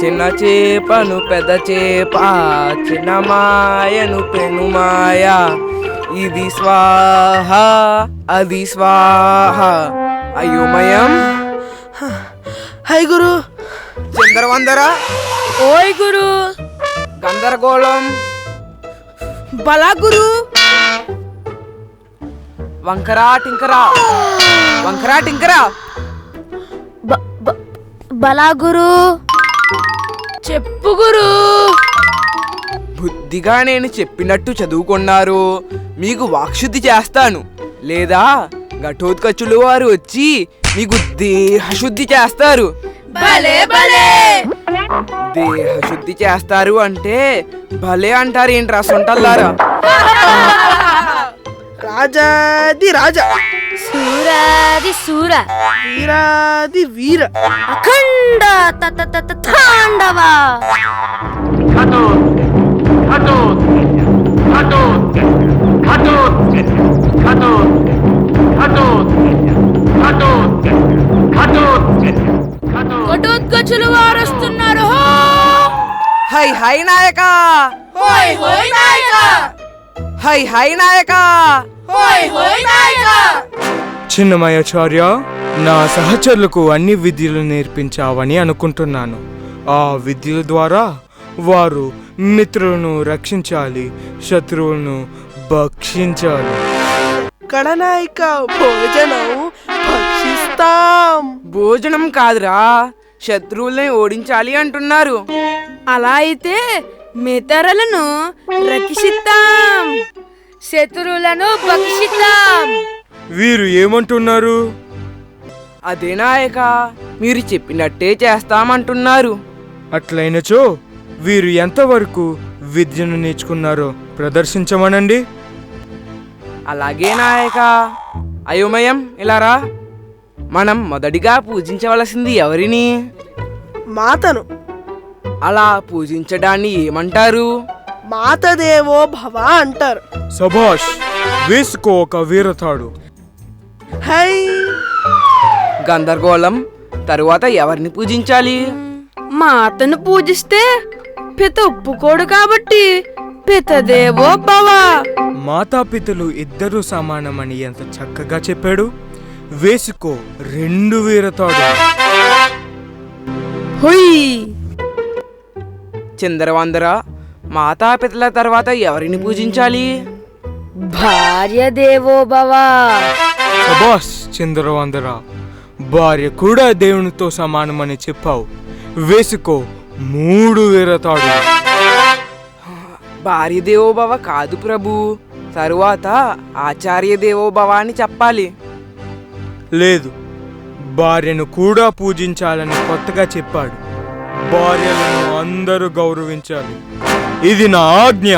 చిన్న చేపను పెద్ద చేప, చిన్న మాయను పెను మాయ, ఇది స్వాహ అది స్వాహ. అయోమయం. హై గురు. చిందరవందర. ఓయ్ గురు. గందరగోళం. బలా గురు. వంకరా టింకరా. వంకరా టింకరా. బలా గురు. చెప్పు గురు. బుద్ధిగా నేను చెప్పినట్టు చదువుకున్నారు, మీకు వాక్శుద్ధి చేస్తాను. లేదా ఘటోత్కచులు వారు వచ్చి మీకు దేహశుద్ధి చేస్తారు. దేహశుద్ధి చేస్తారు అంటే భలే అంటారు ఏంట్రా సొంటల్లారా. రాజాది రాజా, సూరాది సూర, వీరాది వీర, అఖండ తాండవ. ఘటోత్కచులు వారు వస్తున్నారు. హై హై నాయక. హోయ్ హోయ్ నాయక. హై హై నాయక. హోయ్ హోయ్ నాయక. చిన్నమయాచార్య, నా సహచరులకు అన్ని విద్యలు నేర్పించావని అనుకుంటున్నాను. ఆ విద్యల ద్వారా వారు మిత్రులను రక్షించాలి, శత్రువులను భక్షించాలి. కడనాయక, భోజనం భక్షిస్తాం. భోజనం కాదురా, శత్రువుల్ని ఓడించాలి అంటున్నారు. అలా అయితే మిత్రులను రక్షిస్తాం, శత్రువులను భక్షిస్తాం. వీరు ఏమంటున్నారు? అదే నాయక, మీరు చెప్పినట్టే చేస్తామంటున్నారు. అట్లయినచో వీరు ఎంతవరకు విద్యను నేర్చుకున్నారో ప్రదర్శించమనండి. అలాగే నాయక. అయోమయం, ఇలారా. మనం మొదటిగా పూజించవలసింది ఎవరిని? మాతను. అలా పూజించడాన్ని ఏమంటారు? మాతదేవో భవ అంటారు. సభాష్, వేసుకో ఒక వీరతాడు. హై. గందరగోళం. తరువాత ఎవరిని పూజించాలి? మాతను పూజిస్తే పిత ఒప్పుకోడు కాబట్టి పితదేవో భవ. మాతాపితలు ఇద్దరు సమానమని ఎంత చక్కగా చెప్పాడు. వేసుకో 2 వీరతాడు. హుయ్. చిందరవందర. మాతాపితల తర్వాత ఎవరిని పూజించాలి? భార్య దేవో భవ. సబాస్ చంద్రవందర, భార్య కూడా దేవునితో సమానమని చెప్పావు. వేసుకో 3 వీరతాడు. భార్య దేవోభవ కాదు ప్రభు, తరువాత ఆచార్య దేవోభవ అని చెప్పాలి. లేదు, భార్యను కూడా పూజించాలని కొత్తగా చెప్పాడు. భార్యలను అందరూ గౌరవించాలి, ఇది నా ఆజ్ఞ.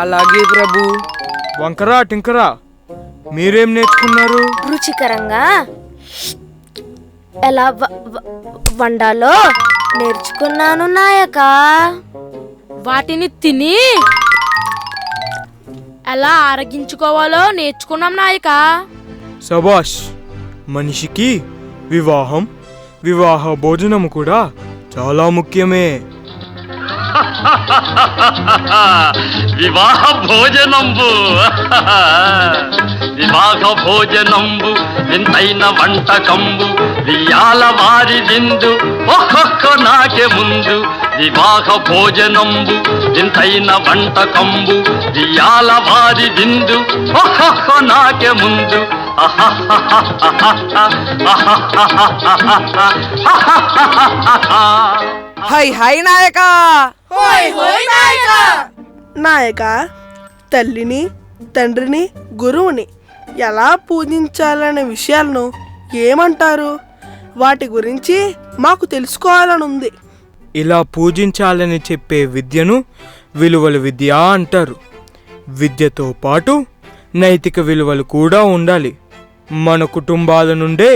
అలాగే ప్రభు. వంకరా టింకరా, మీరేం నేర్చుకున్నారు? రుచికరంగా ఎలా వండాలో నేర్చుకున్నాను నాయక. వాటిని తిని ఎలా ఆరగించుకోవాలో నేర్చుకున్నాం నాయక. సబాష్. మనిషికి వివాహ భోజనము కూడా చాలా ముఖ్యమే. వివాహ భోజనంబు వివాహ భోజనంబు వింతైన వంటకంబు వియాల వారి విందు ఒక్కొక్క నాకే ముందు. వివాహ భోజనంబు వింతైన వంటకంబు వియాల వారి విందు ఒక్కొక్క నాకే ముందు. హై హై నాయక. హోయ్ హోయ్ నాయక. నాయక, తల్లిని, తండ్రిని, గురువుని ఎలా పూజించాలనే విషయాలను ఏమంటారు? వాటి గురించి మాకు తెలుసుకోవాలనుంది. ఇలా పూజించాలని చెప్పే విద్యను విలువల విద్య అంటారు. విద్యతో పాటు నైతిక విలువలు కూడా ఉండాలి. మన కుటుంబాల నుండే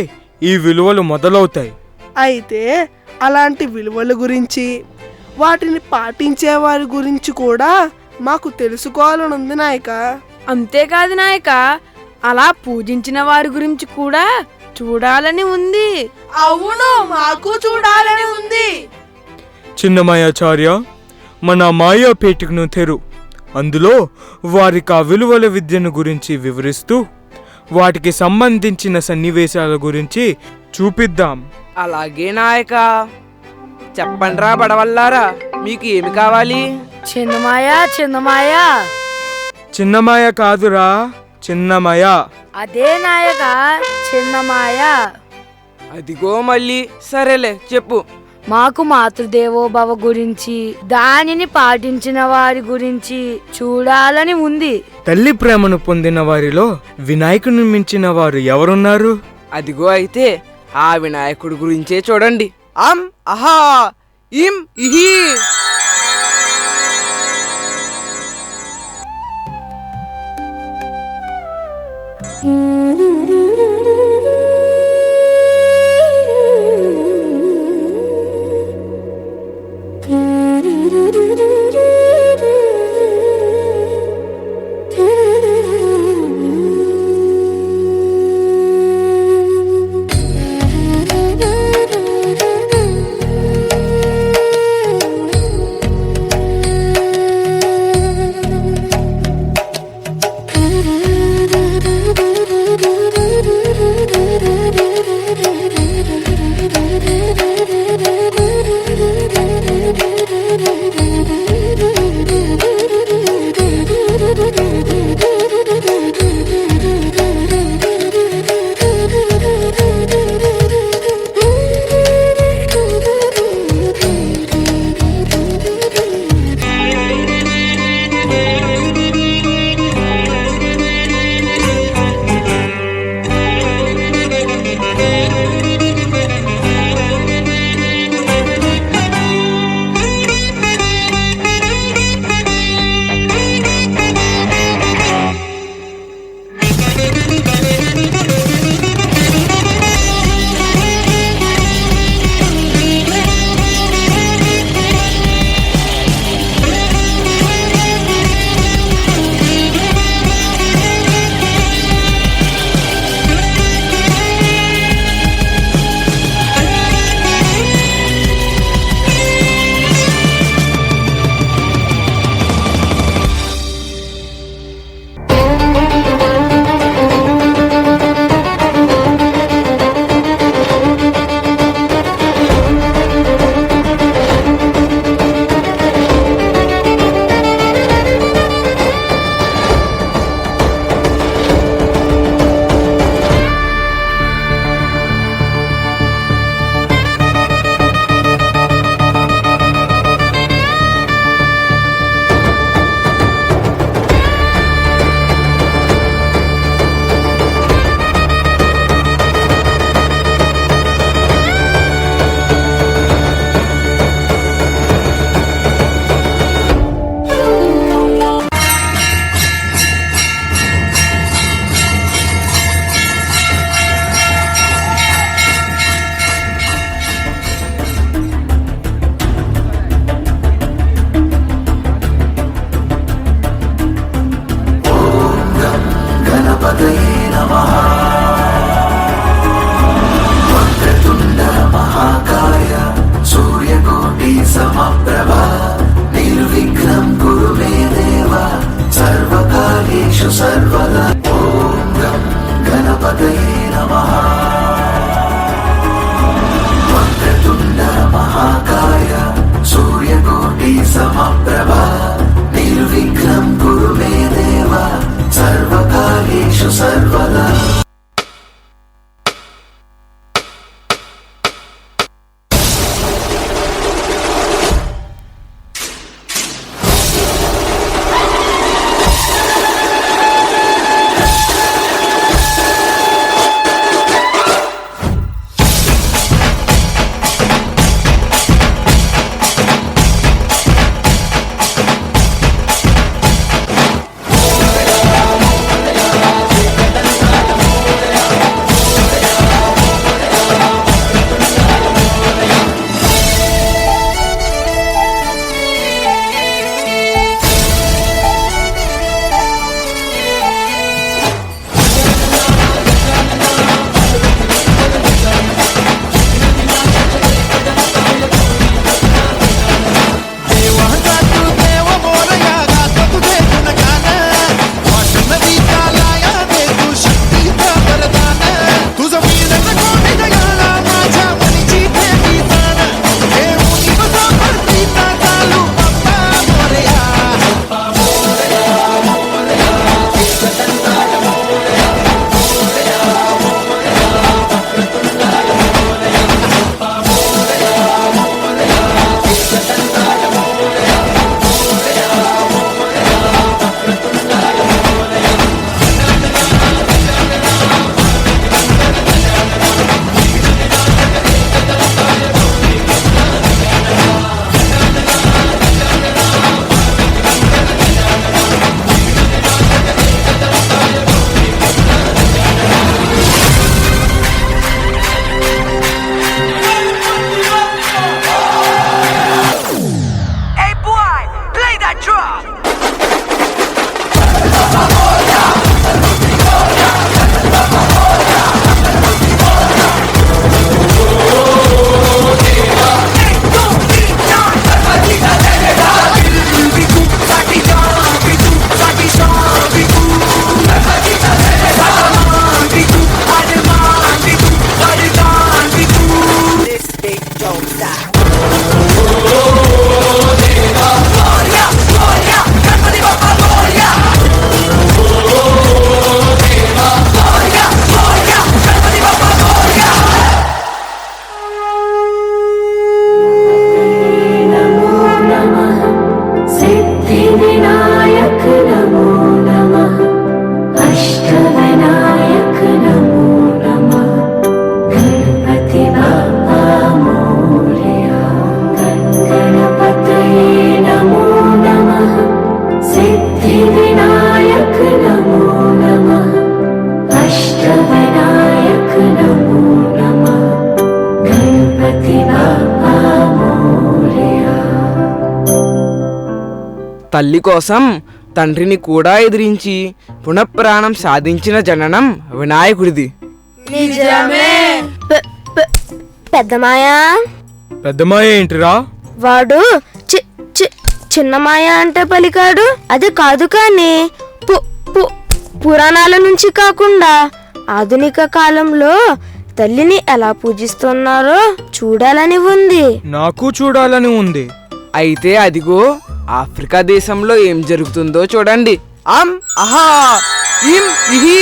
ఈ విలువలు మొదలవుతాయి. అయితే అలాంటి విలువల గురించి, వాటిని పాటించే వారి గురించి కూడా మాకు తెలుసుకోవాలనుంది నాయక. అంతేకాదు నాయక, అలా పూజించిన వారి గురించి కూడా చూడాలని ఉంది. అవును, మాకు చూడాలని ఉంది. చిన్నమాయాచార్య, మన మాయాపేటికను తెరు. అందులో వారికి ఆ విలువల విద్యను గురించి వివరిస్తూ వాటికి సంబంధించిన సన్నివేశాల గురించి చూపిద్దాం. అలాగే నాయక. చెప్పండ్రా బడవల్లారా, మీకు ఏమి కావాలి? చిన్నమాయ చిన్నమాయ. చిన్నమాయ కాదురా, చిన్నమయ. అదే నాయక, చిన్నమాయ. అదిగో మళ్ళీ. సరేలే చెప్పు. మాకు మాతృదేవోభవ గురించి, దానిని పాటించిన వారి గురించి చూడాలని ఉంది. తల్లి ప్రేమను పొందిన వారిలో వినాయకుని మించిన వారు ఎవరున్నారు? అదిగో అయితే ఆ వినాయకుడి గురించే చూడండి. అం అహా ఇం ఇహి. తల్లి కోసం తండ్రిని కూడా ఎదిరించి పునఃప్రాణం సాధించిన జననం వినాయకుడిది. పెద్దమాయా పెద్దమాయ ఏంటిరా? వాడు చిన్నమాయ అంటే పలికాడు. అది కాదు కానీ పురాణాల నుంచి కాకుండా ఆధునిక కాలంలో తల్లిని ఎలా పూజిస్తున్నారో చూడాలని ఉంది. నాకు చూడాలని ఉంది. అయితే అదిగో ఆఫ్రికా దేశంలో ఏం జరుగుతుందో చూడండి. అమ్ అహా ఇమ్ ఇహి.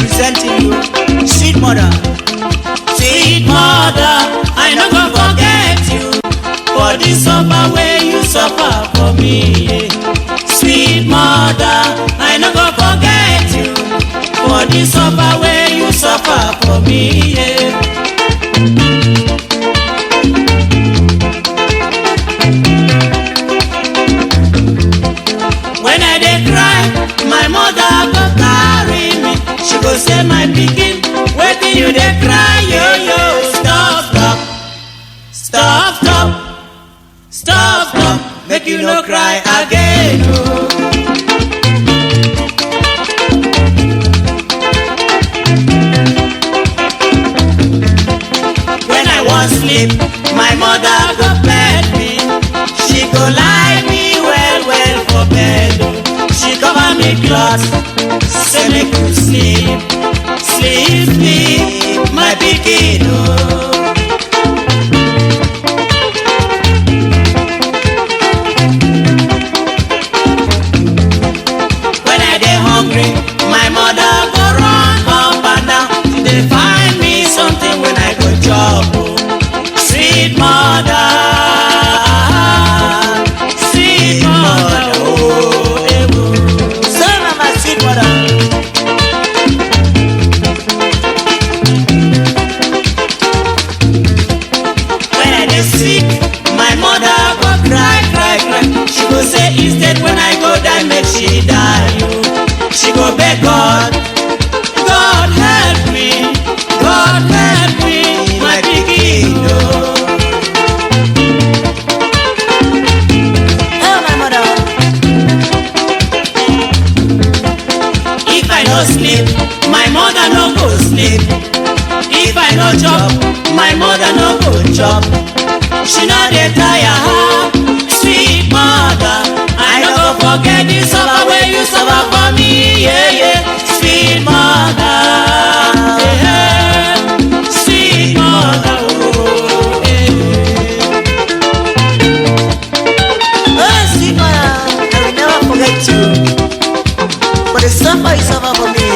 Presenting you, sweet mother. Sweet mother, I no go forget you for the suffer way you suffer for me. Sweet mother, I no go forget you for the suffer way you suffer for me. When I dey cry, my mother go carry me. She go say, my pikin, wetin you dey cry, yo yo. Stop, stop, stop, stop, stop, stop. Make you no cry again. Oh. When I wan sleep, my mother go bed me. She go lie me well well for bed. She cover me cloth, say make you sleep, sleep, sleep, my pikin. Oh. When I dey hungry, my mother go run up and down. She dey find me something when I go chop. Oh. Sweet mother, sweet mother, oh, ebo. So mama, sweet mother. When I dey sick, my mother go cry, cry, cry. She go say instead when I go die, make she die. Oh. She go beg God, God help me, God help me, my pikin. Oh. Oh, my mother. If I no sleep, my mother no go sleep. If I no chop, my mother no go chop. She no dey tire her, sweet mother. I no go forget the suffer wey you suffer for me, yeah, yeah. Sweet mother, yeah, yeah. Sweet mother, oh, yeah. Oh, sweet mother, I will never forget you. For the suffer you suffer for me.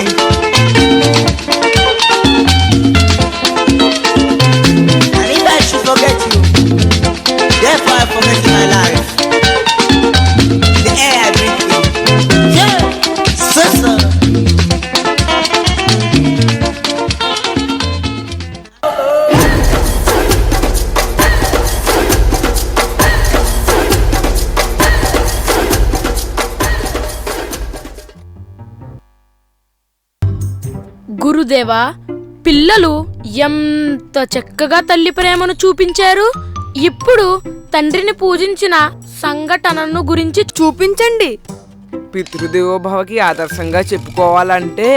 And if I should forget you, therefore I forget my life. The air I breathe in. Yeah, sister. గురుదేవా, పిల్లలు ఎంత చక్కగా తల్లి ప్రేమను చూపించారు. ఇప్పుడు తండ్రిని పూజించిన సంఘటనను గురించి చూపించండి. పితృదేవోభవకి ఆదర్శంగా చెప్పుకోవాలంటే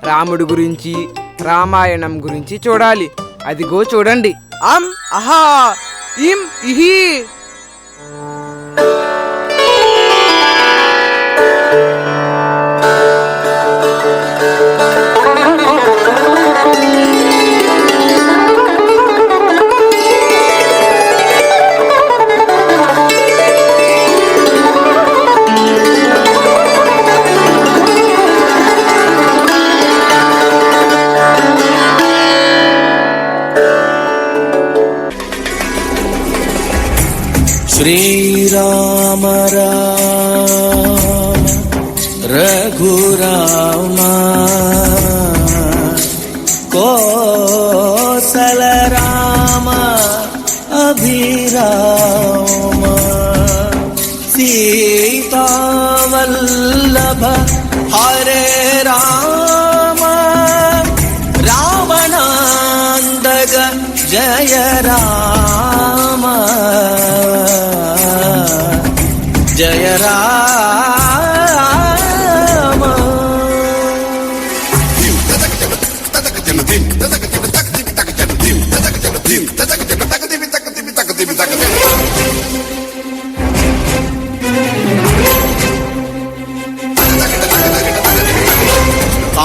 రాముడి గురించి, రామాయణం గురించి చూడాలి. అదిగో చూడండి. అమ్ అహా ఇమ్ ఇహి. श्रीराम राम रघुराम రామ జయ రామ.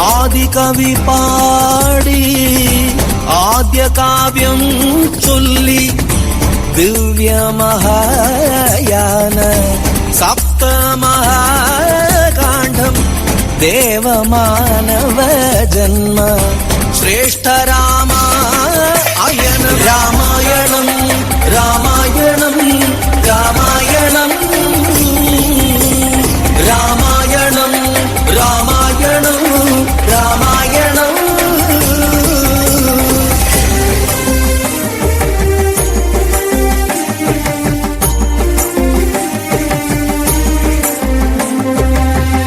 ఆది కవి పాడి ఆద్య కావ్యం చొల్లి దివ్య మహాయాన సప్త మహాకాండం దేవ మానవ జన్మ శ్రేష్ఠ రామాయణ రామాయణం రామాయణం రామాయణం రామాయణం రామాయణం రామాయణం.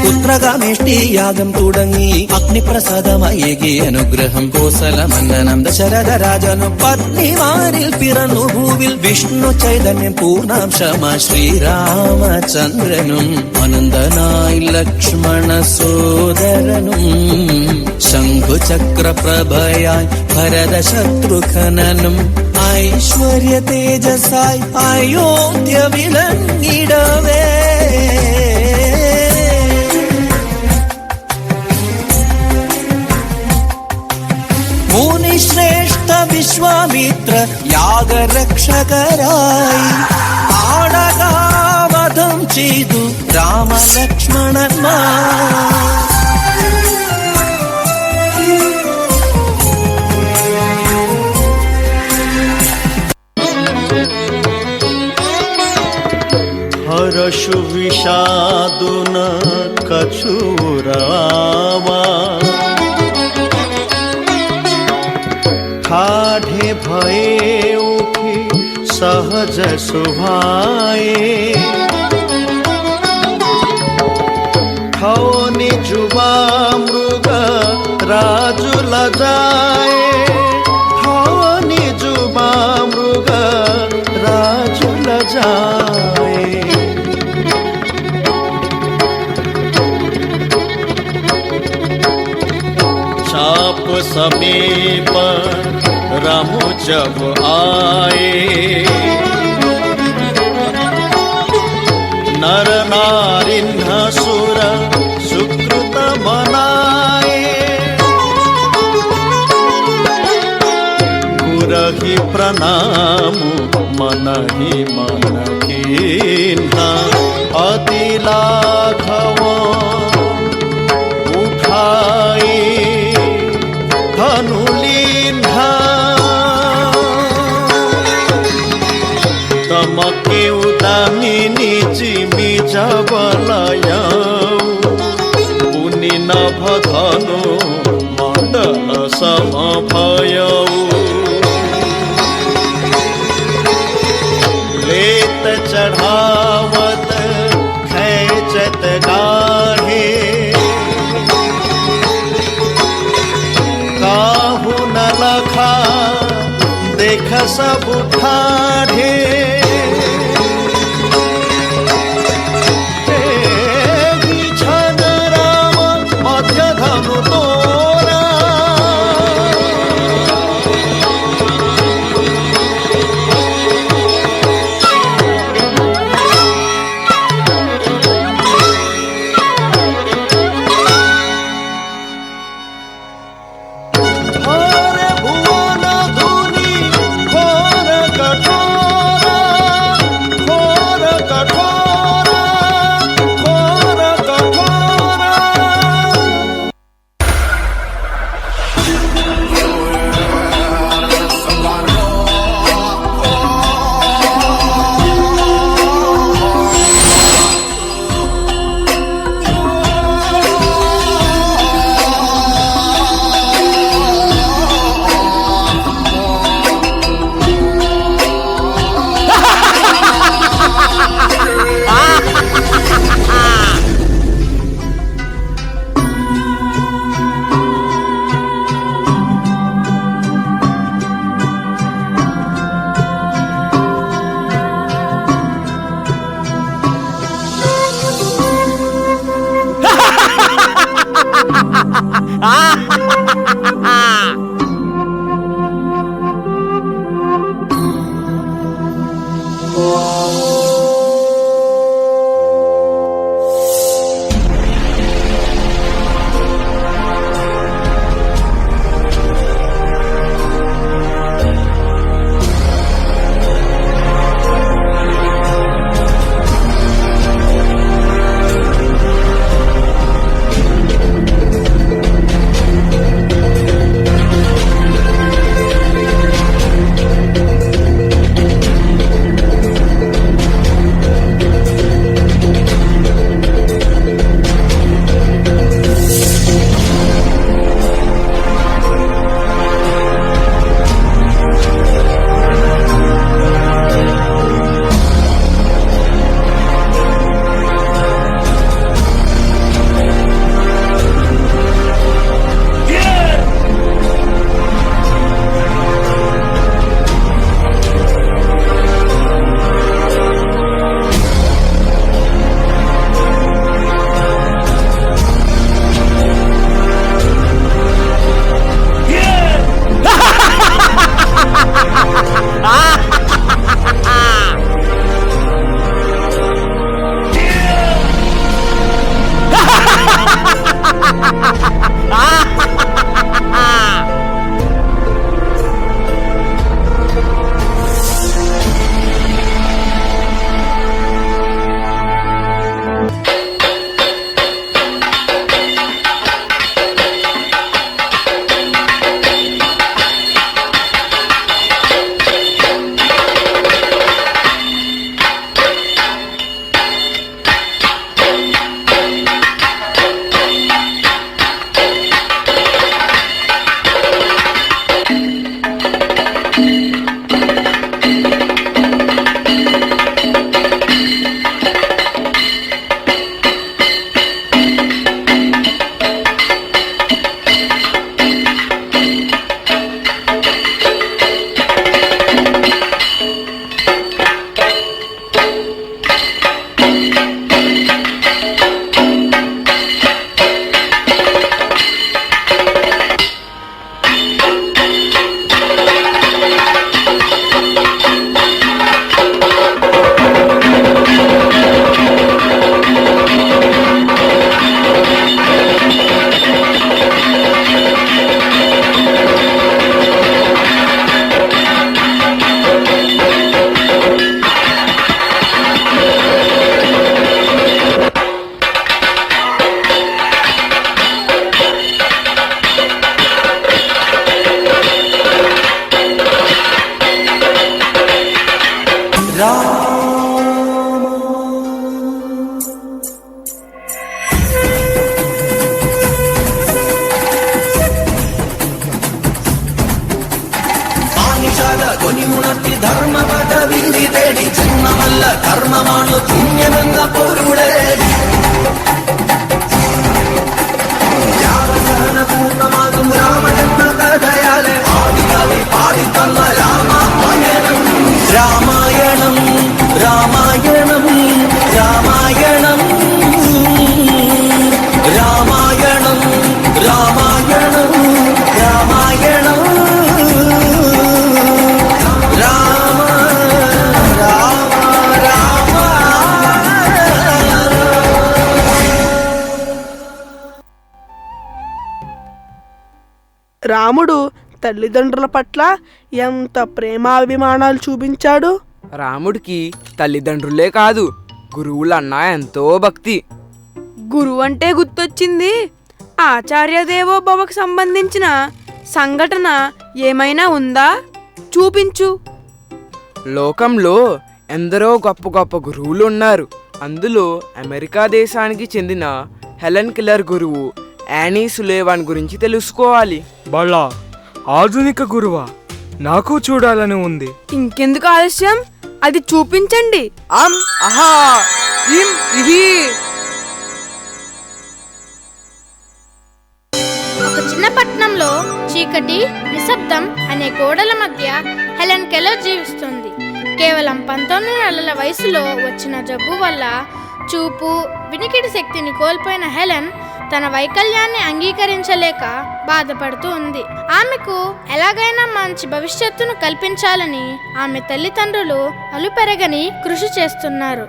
പുത്രകാമേഷ്ടി യാഗം തുടങ്ങി അഗ്നിപ്രസാദമയേകി അനുഗ്രഹം കോസലമന്നനം ദശരഥ രാജനു പത്നിമാരിൽ പിറന്നു ഭൂവിൽ വിഷ്ണു ചൈതന്യം പൂർണ്ണാംശമ ശ്രീരാമചന്ദ്രനും അനന്തനായി ലക്ഷ്മണ സോദരനും ശംഖുചക്ര പ്രഭയായി ഭരത ശത്രുഘ്നനും ഐശ്വര്യ തേജസായി അയോധ്യ വിളങ്ങിടവേ മുനിശ്രേഷ്ഠ വിശ്വാമിത്ര യാഗരക്ഷകരായി താടകാവധം ചെയ്തു രാമലക്ഷ്മണന്മാർ. હરશુ વિષાદુન કછુરાવા ठाढ़े भये उठी सहज सुभाए ठौनी जुबा मृग राजु लजाए ठौनी जुबा मृग राजु लजाए चाप समीप रामु जब आए नर नारिन्ह सुर सुकृत मनाए गुरहि प्रणाम मन ही मन कीन्हा अति लाघव उठाई धनुलीन्हा तमके उदामिनी जिमि जबलयऊ पुनि नभ धनु मंडल समभयऊ लेत चढ़ावत खैचत गाढ़े काहू न लखा देख सब ठाढ़े छन राम मध्य धनु तोरा भुवन धुनि घोर कठोरा ഉണർത്തി ധർമ്മ പദവിധി തേടി ജന്മമല്ല കർമ്മമാണ് പുണ്യമെന്ന പൊരുളേടി പൂർണ്ണമാകും രാമജന്മ കഥയാലെ ആദികവി പാടിത്തന്ന രാമായണം രാമായണം രാമായണം രാമായണം രാമായണം രാമായണം രാമായണം രാമ രാമ രാമ. రాముడు తల్లిదండ్రుల పట్ల ఎంత ప్రేమాభిమానాలు చూపించాడు. రాముడికి తల్లిదండ్రులే కాదు, గురువులన్నా ఎంతో భక్తి. గురువు అంటే గుర్తొచ్చింది. ఆచార్య దేవోభవకు సంబంధించిన సంఘటన ఏమైనా ఉందా? చూపించు. లోకంలో ఎందరో గొప్ప గొప్ప గురువులు ఉన్నారు. అందులో అమెరికా దేశానికి చెందిన హెలెన్ కెల్లర్ గురువు యానీ సులేవాన్ గురించి తెలుసుకోవాలి. బళ్ళా ఆధునిక గురువా, నాకు చూడాలని ఉంది. ఇంకెందుకు ఆలస్యం, అది చూపించండి. అమ్ అహా ఇం ఇహి. ఒక చిన్న పట్టణంలో చీకటి, నిశ్శబ్దం అనే గోడల మధ్య హెలెన్ కెల్లర్ జీవిస్తుంది. కేవలం 19 నెలల వయసులో వచ్చిన జబ్బు వల్ల చూపు, వినికిడి శక్తిని కోల్పోయిన హెలెన్ తన వైకల్యాన్ని అంగీకరించలేక బాధపడుతూ ఉంది. ఆమెకు ఎలాగైనా మంచి భవిష్యత్తును కల్పించాలని ఆమె తల్లిదండ్రులు అలుపెరగని కృషి చేస్తున్నారు.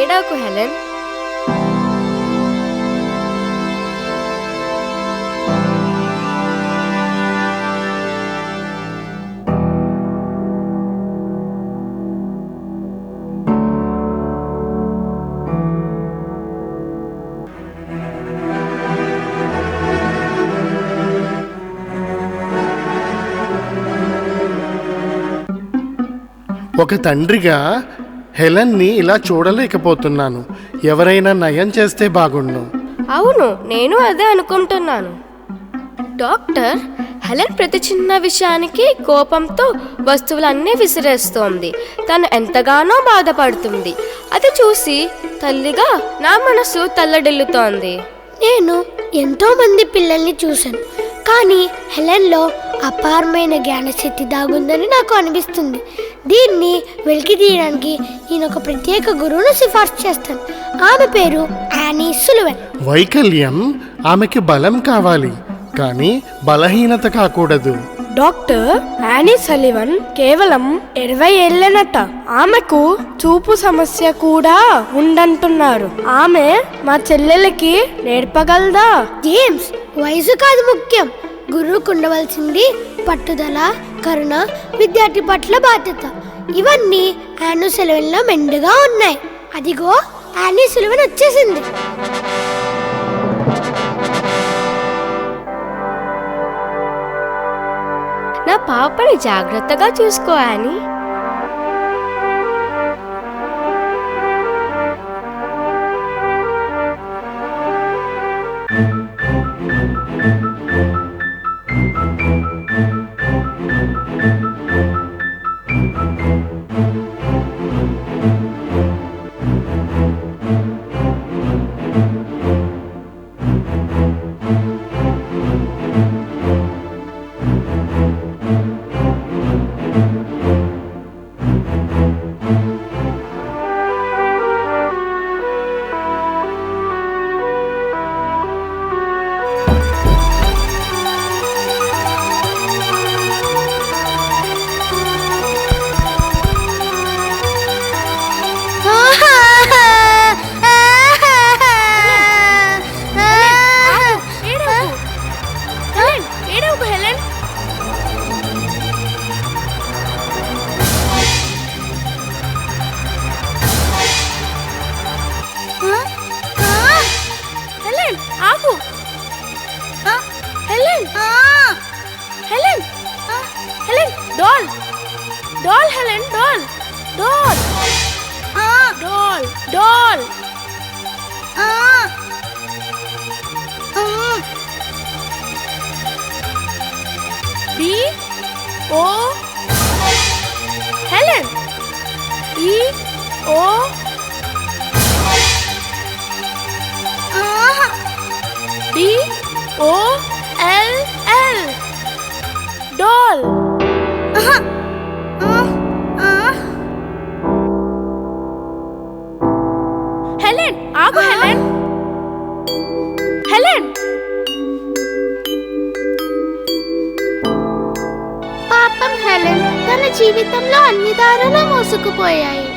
ఏడవకు హెలెన్. ఒక తండ్రిగా హెలెన్ని ఇలా చూడలేకపోతున్నాను. ఎవరైనా నయం చేస్తే బాగుండు. అవును, నేను అదే అనుకుంటున్నాను. డాక్టర్, హెలెన్ ప్రతి చిన్న విషయానికి కోపంతో వస్తువులన్నీ విసిరేస్తోంది. తను ఎంతగానో బాధపడుతుంది. అది చూసి తల్లిగా నా మనసు తల్లడిల్లుతోంది. నేను ఎంతో మంది పిల్లల్ని చూశాను, కానీ హెలెన్లో అపారమైన జ్ఞానశక్తి దాగుందని నాకు అనిపిస్తుంది. దీన్ని వెలికి తీయడానికి నేను ఒక ప్రత్యేక గురువును సిఫార్సు చేస్తాను. ఆమె పేరు యానీ సులివన్. వైకల్యం ఆమెకి బలం కావాలి, కానీ బలహీనత కాకూడదు. డాక్టర్, యానీ సలివన్ కేవలం 20 ఏళ్లనట. ఆమెకు చూపు సమస్య కూడా ఉందంటున్నారు. ఆమె మా చెల్లెలకి నేర్పగలదా? జేమ్స్, వయసు కాదు ముఖ్యం. గురువుకు ఉండవలసింది పట్టుదల, కరుణ, విద్యార్థి పట్ల బాధ్యత. ఇవన్నీ యానీ సులివన్లో మెండుగా ఉన్నాయి. అదిగో యానీ సులివన్ వచ్చేసింది. నా పాపని జాగ్రత్తగా చూసుకో Annie. Helen doll doll Helen doll doll doll doll D O Helen D O D O L L doll Helen ఆగు హెలెన్ హెలెన్ పాపం హెలెన్ తన జీవితంలో అన్ని దారులు మోసుకుపోయాయి.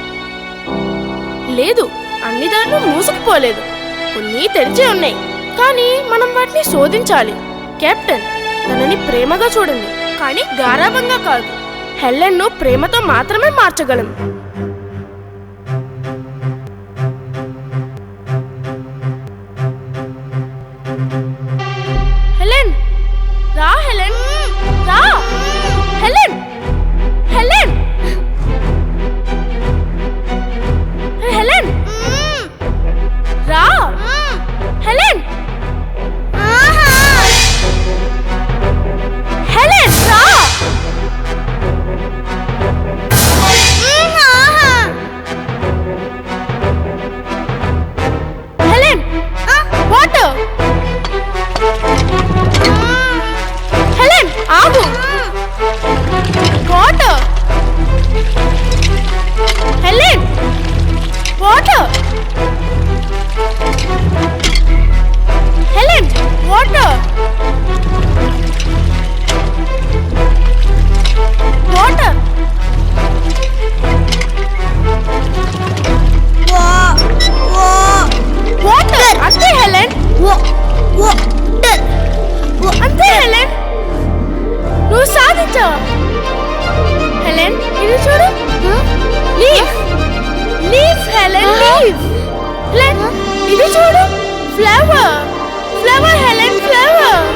లేదు, అన్ని దారులు మూసుకుపోలేదు. కొన్ని తెరిచే ఉన్నాయి, కానీ మనం వాటిని శోధించాలి. కెప్టెన్, తనని ప్రేమగా చూడండి, కానీ గారాబంగా కాదు. హెలెన్ను ప్రేమతో మాత్రమే మార్చగలం. హెలెన్ రా, హెలెన్ రా, హెలెన్ హెలెన్ హెలెన్ రా, హెలెన్ హెలెన్ రా. Helen water. హెలెన్ ఆగు. Water. Helen water. Helen water. Water. Water. అంతే హెలెన్. అంతే హెలెన్, నువ్వు సాధించావు. హెలెన్ ఇది చూడు. Leave leave Helen leave. Helen ఇది చూడు. Flower flower Helen flower.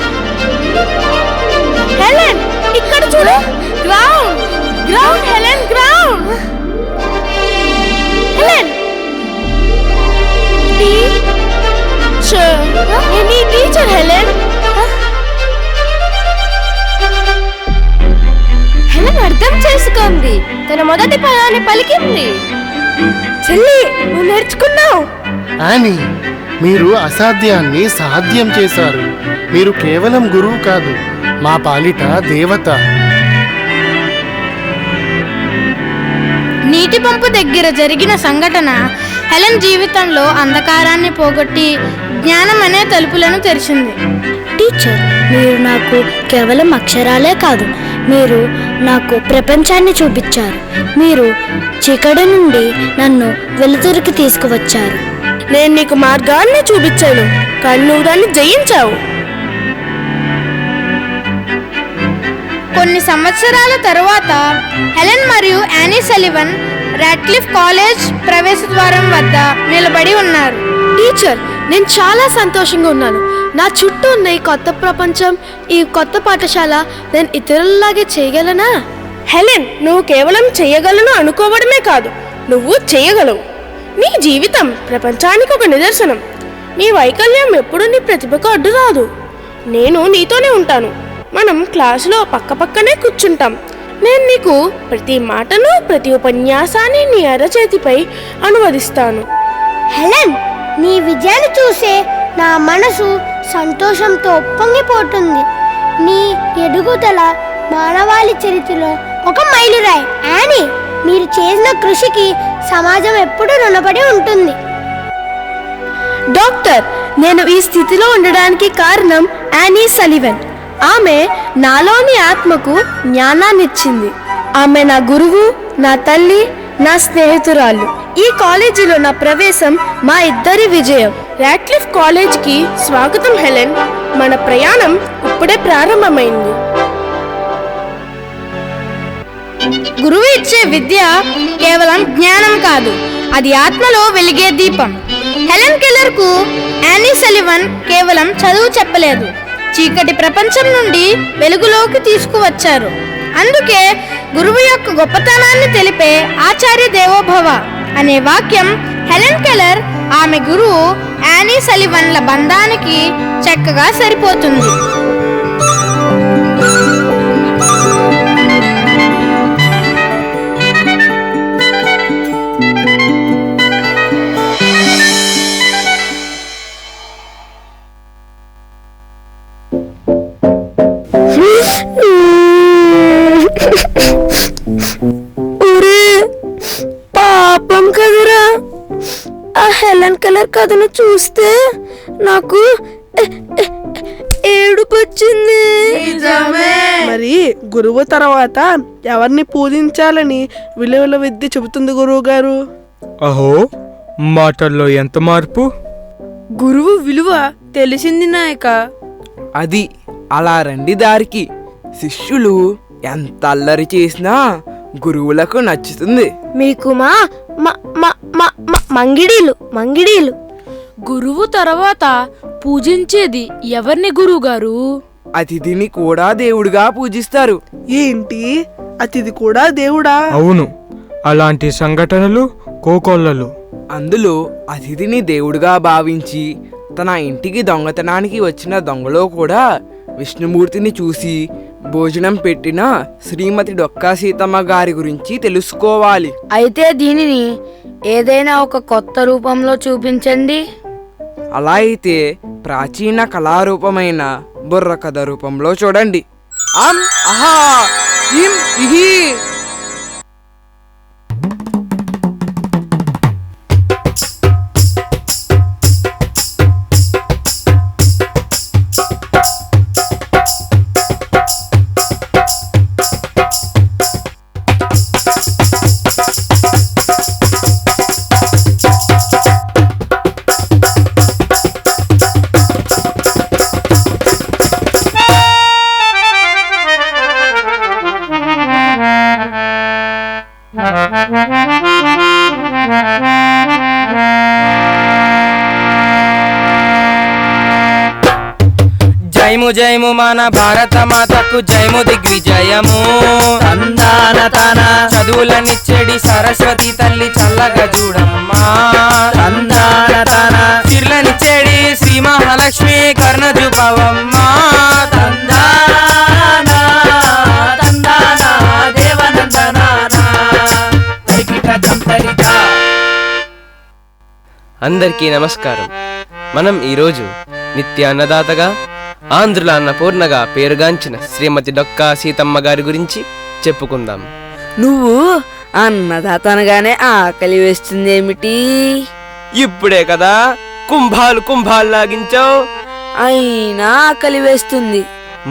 Helen ఇక్కడ చూడు. Ground ground Helen ground. Helen teacher. Any teacher Helen. Helen అర్థం చేసుకుంది, తన మొదటి పదాన్ని పలికింది. చెల్లి, నువ్వు నేర్చుకున్నావు. యానీ, మీరు అసాధ్యాన్ని సాధ్యం చేశారు. మీరు కేవలం గురువు కాదు, మా పాలిట దేవత. నీటి పంపు దగ్గర జరిగిన సంఘటన హెలెన్ జీవితంలో అంధకారాన్ని పోగొట్టి జ్ఞానం అనే తలుపులను తెరిచింది. టీచర్, మీరు నాకు కేవలం అక్షరాలే కాదు, మీరు నాకు ప్రపంచాన్ని చూపించారు. మీరు చీకటి నుండి నన్ను వెలుతురికి తీసుకువచ్చారు. నేను నీకు మార్గాన్ని చూపించాను, కానీ నువ్వు దాన్ని జయించావు. కొన్ని సంవత్సరాల తరువాత హెలెన్ మరియు యానీ సలివన్ రాడ్క్లిఫ్ కాలేజ్ ప్రవేశ ద్వారం వద్ద నిలబడి ఉన్నారు. టీచర్, నేను చాలా సంతోషంగా ఉన్నాను. నా చుట్టూ ఉన్న ఈ కొత్త ప్రపంచం, ఈ కొత్త పాఠశాల, నేను ఇతరులలాగే చేయగలనా? హెలెన్, నువ్వు కేవలం చేయగలను అనుకోవడమే కాదు, నువ్వు చేయగలవు. నీ జీవితం ప్రపంచానికి ఒక నిదర్శనం. నీ వైకల్యం ఎప్పుడు నీ ప్రతిభకు అడ్డు రాదు. నేను నీతోనే ఉంటాను. మనం క్లాసులో పక్కపక్కనే కూర్చుంటాం. నేను నీకు ప్రతి మాటను, ప్రతి ఉపన్యాసాన్ని నీ అరచేతిపై అనువదిస్తాను. హెలెన్, నీ విజయాన్ని చూసే నా మనసు సంతోషంతో పొంగిపోతుంది. నీ ఎదుగుదల మానవాళి చరిత్రలో ఒక మైలురాయి. యానీ, మీరు చేసిన కృషికి సమాజం ఎప్పుడూ రుణపడి ఉంటుంది. డాక్టర్, నేను ఈ స్థితిలో ఉండడానికి కారణం యానీ సలివన్. ఆమె నాలోని ఆత్మకు జ్ఞానాన్నిచ్చింది. ఆమె నా గురువు, నా తల్లి, నా స్నేహితురాలు. ఈ కాలేజీలో నా ప్రవేశం మా ఇద్దరి విజయం. రాడ్క్లిఫ్ కాలేజ్కి స్వాగతం హెలెన్. మన ప్రయాణం ఇప్పుడే ప్రారంభమైంది. గురువు ఇచ్చే విద్య కేవలం జ్ఞానం కాదు, అది ఆత్మలో వెలిగే దీపం. హెలెన్ కెల్లర్కు యానీ సలివన్ కేవలం చదువు చెప్పలేదు, చీకటి ప్రపంచం నుండి వెలుగులోకి తీసుకువచ్చారు. అందుకే గురువు యొక్క గొప్పతనాన్ని తెలిపే ఆచార్య దేవోభవ అనే వాక్యం హెలెన్ కెల్లర్ ఆమె గురువు యానీ సలివన్ల బంధానికి చక్కగా సరిపోతుంది. పాపం కదరా, ఆ హెలెన్ కెల్లర్ కథను చూస్తే నాకు ఏడుపు వచ్చింది. మరి గురువు తర్వాత ఎవరిని పూజించాలని విలువల విద్య చెబుతుంది గురువు గారు? అహో, మాటల్లో ఎంత మార్పు! గురువు విలువ తెలిసింది నాయక. అది అలా రండి దారికి. శిష్యులు ఎంత అల్లరి చేసినా గురువులకు నచ్చుతుంది. మీకు మా మంగిడీలు గురువు తర్వాత పూజించేది ఎవరిని గురువుగారు? అతిథిని కూడా దేవుడిగా పూజిస్తారు. ఏంటి, అతిథి కూడా దేవుడా? అవును, అలాంటి సంఘటనలు కోకొల్లలు. అందులో అతిథిని దేవుడిగా భావించి తన ఇంటికి దొంగతనానికి వచ్చిన దొంగలో కూడా విష్ణుమూర్తిని చూసి భోజనం పెట్టిన శ్రీమతి డొక్కా సీతమ్మ గారి గురించి తెలుసుకోవాలి. అయితే దీనిని ఏదైనా ఒక కొత్త రూపంలో చూపించండి. అలా అయితే ప్రాచీన కళారూపమైన బుర్ర కథ రూపంలో చూడండి. అం అహా ఇం ఇహి. జయము జయము మన భారత మాతకు జయము దిగ్విజయము. తందాన తన చదువులనిచ్చేడి సరస్వతి తల్లి చల్లగా చూడమ్మా. తందాన తన చిర్లనిచ్చేడి శ్రీ మహాలక్ష్మి కర్ణ చూపవమ్మా. తందాన తందాన దేవనందనాన తరికిట చంతరిత. అందరికీ నమస్కారం. మనం ఈరోజు నిత్య అన్నదాతగా ఆంధ్రుల అన్నపూర్ణగా పేరుగాంచిన శ్రీమతి డొక్కా సీతమ్మ గారి గురించి చెప్పుకుందాం. నువ్వు అన్నదాతనగానే ఆకలి వేస్తుంది ఏమిటి? ఇప్పుడే కదా కుంభాలు లాగించావు. అయినా ఆకలి వేస్తుంది.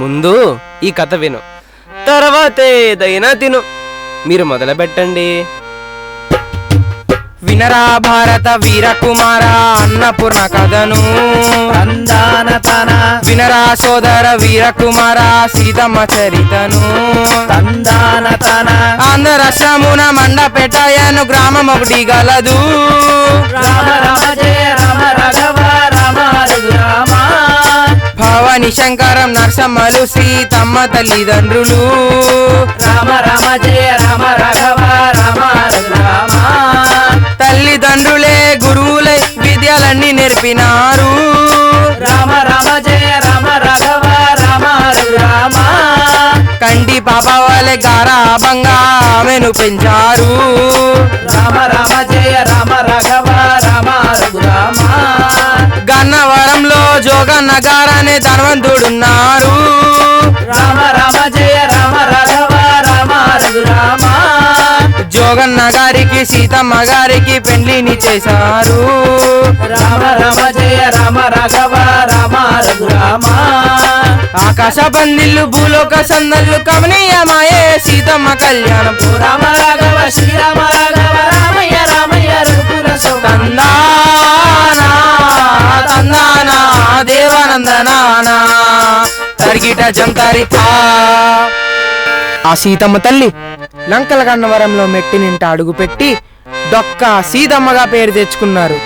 ముందు ఈ కథ విను, తర్వాత ఏదైనా తిను. మీరు మొదలు పెట్టండి. వినరా భారత వీరకుమార అన్నపూర్ణ కథను. తందాన తన వినరా సోదర వీరకుమార సీతమ్మ చరితను. తందాన తన ఆంధ్ర రాష్ట్రమున మండపేటయను గ్రామం ఒకటి గలదు. రామ రామ జయ రామ రాఘవ రామ రఘురామ. భవాని శంకరం నరసమ్మలు సీతమ్మ తల్లిదండ్రులు. రామ రామ జయ రామ రాఘవ రామ రఘురామ. తల్లిదండ్రులే గురువులై విద్యలన్నీ నేర్పినారు. రామ రామ జయ రామ రాఘవ రామ రఘురామ. కంటి పాప వలె గారాభంగా ఆమెను పెంచారు. రామ రామ జయ రామ రాఘవ రామ రఘురామ. గన్నవరంలో జోగన్న గారనే ధనవంతుడున్నారు. రామ రామ జయ రామ రాఘవ రామ రఘురామ. జోగన్న గారికి సీతమ్మ గారికి పెండ్లిని చేశారు. రామ రామ జయ రామ రాఘవ రామ రఘురామ. ఆకాశ పందిళ్ళు భూలోక సందళ్ళు కమనీయమాయే సీతమ్మ కళ్యాణం. రామ రాఘవ శ్రీరామ రాఘవ రామయ్య రామయ్య రఘుకుల తందానా తందానా దేవానందనానా తరిగిట జంతరితా. ఆ సీతమ్మ తల్లి లంకల గన్నవరంలో మెట్టి నింట అడుగు పెట్టి డొక్కా సీతమ్మగా పేరు తెచ్చుకున్నారు.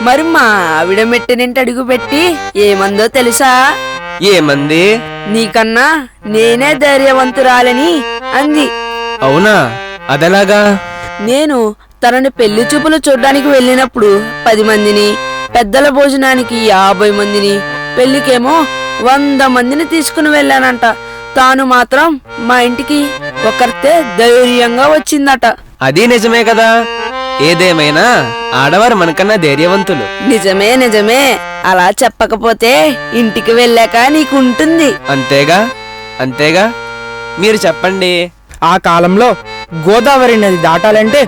మరి మా ఆవిడ మెట్టినింటి అడుగు పెట్టి ఏమందో తెలుసా? ఏమంది? నీకన్నా నేనే ధైర్యవంతురాలని అంది. అవునా, అదెలాగా? నేను తనని పెళ్లి చూపులు చూడ్డానికి వెళ్ళినప్పుడు 10 మందిని, పెద్దల భోజనానికి 50 మందిని, పెళ్లికేమో 100 మందిని తీసుకుని వెళ్ళానంట. తాను మాత్రం మా ఇంటికి ఒకరితే ధైర్యంగా వచ్చిందట. అది నిజమే కదా. ఏదేమైనా ఆడవారు మనకన్నా ధైర్యవంతులు. నిజమే నిజమే. అలా చెప్పకపోతే ఇంటికి వెళ్ళాక నీకుంటుంది. అంతేగా అంతేగా. మీరు చెప్పండి. ఆ కాలంలో గోదావరి నది దాటాలంటే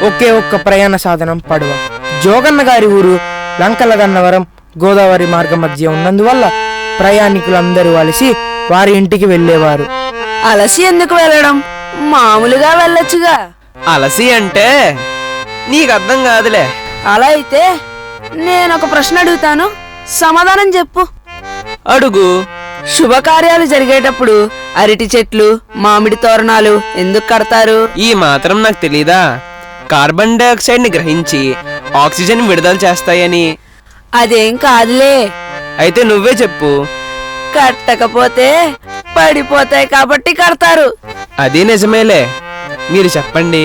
ఒకే ఒక్క ప్రయాణ సాధనం పడవ. జోగన్న గారి ఊరు లంకలగన్నవరం గోదావరి మార్గం మధ్య ఉన్నందువల్ల ప్రయాణికులందరూ అలసి వారి ఇంటికి వెళ్ళేవారు. అలసి ఎందుకు వెళ్ళడం? మామూలుగా వెళ్ళొచ్చుగా. అలసి అంటే నీకు అర్థం కాదులే. అలా అయితే నేనొక ప్రశ్న అడుగుతాను, సమాధానం చెప్పు. అడుగు. శుభకార్యాలు జరిగేటప్పుడు అరటి చెట్లు, మామిడి తోరణాలు ఎందుకు కడతారు? ఈ మాత్రం నాకు తెలీదా? కార్బన్ డైఆక్సైడ్ ని గ్రహించి ఆక్సిజన్ విడుదల చేస్తాయని. అదేం కాదులే. అయితే నువ్వే చెప్పు. కట్టకపోతే పడిపోతాయి కాబట్టి కడతారు. అది నిజమేలే. మీరు చెప్పండి.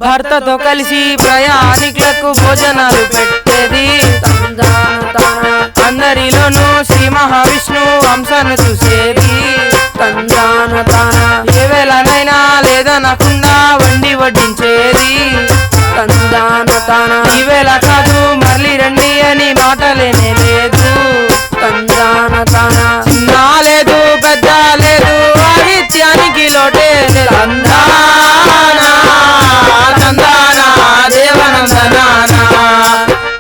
భర్తతో కలిసి ప్రయాణికులకు భోజనాలు పెట్టేది. అందరిలోనూ శ్రీ మహావిష్ణు అంశాన్ని చూసేది. ఏ వేళనైనా లేదనకుండా వండి వడ్డించేది. ఈ వేళ కాదు మళ్ళీ రండి అని మాటలేనే లేదు. చిన్న లేదు పెద్ద లేదు ఆదిత్యానికి లోటే లేదు. దేవనందనానా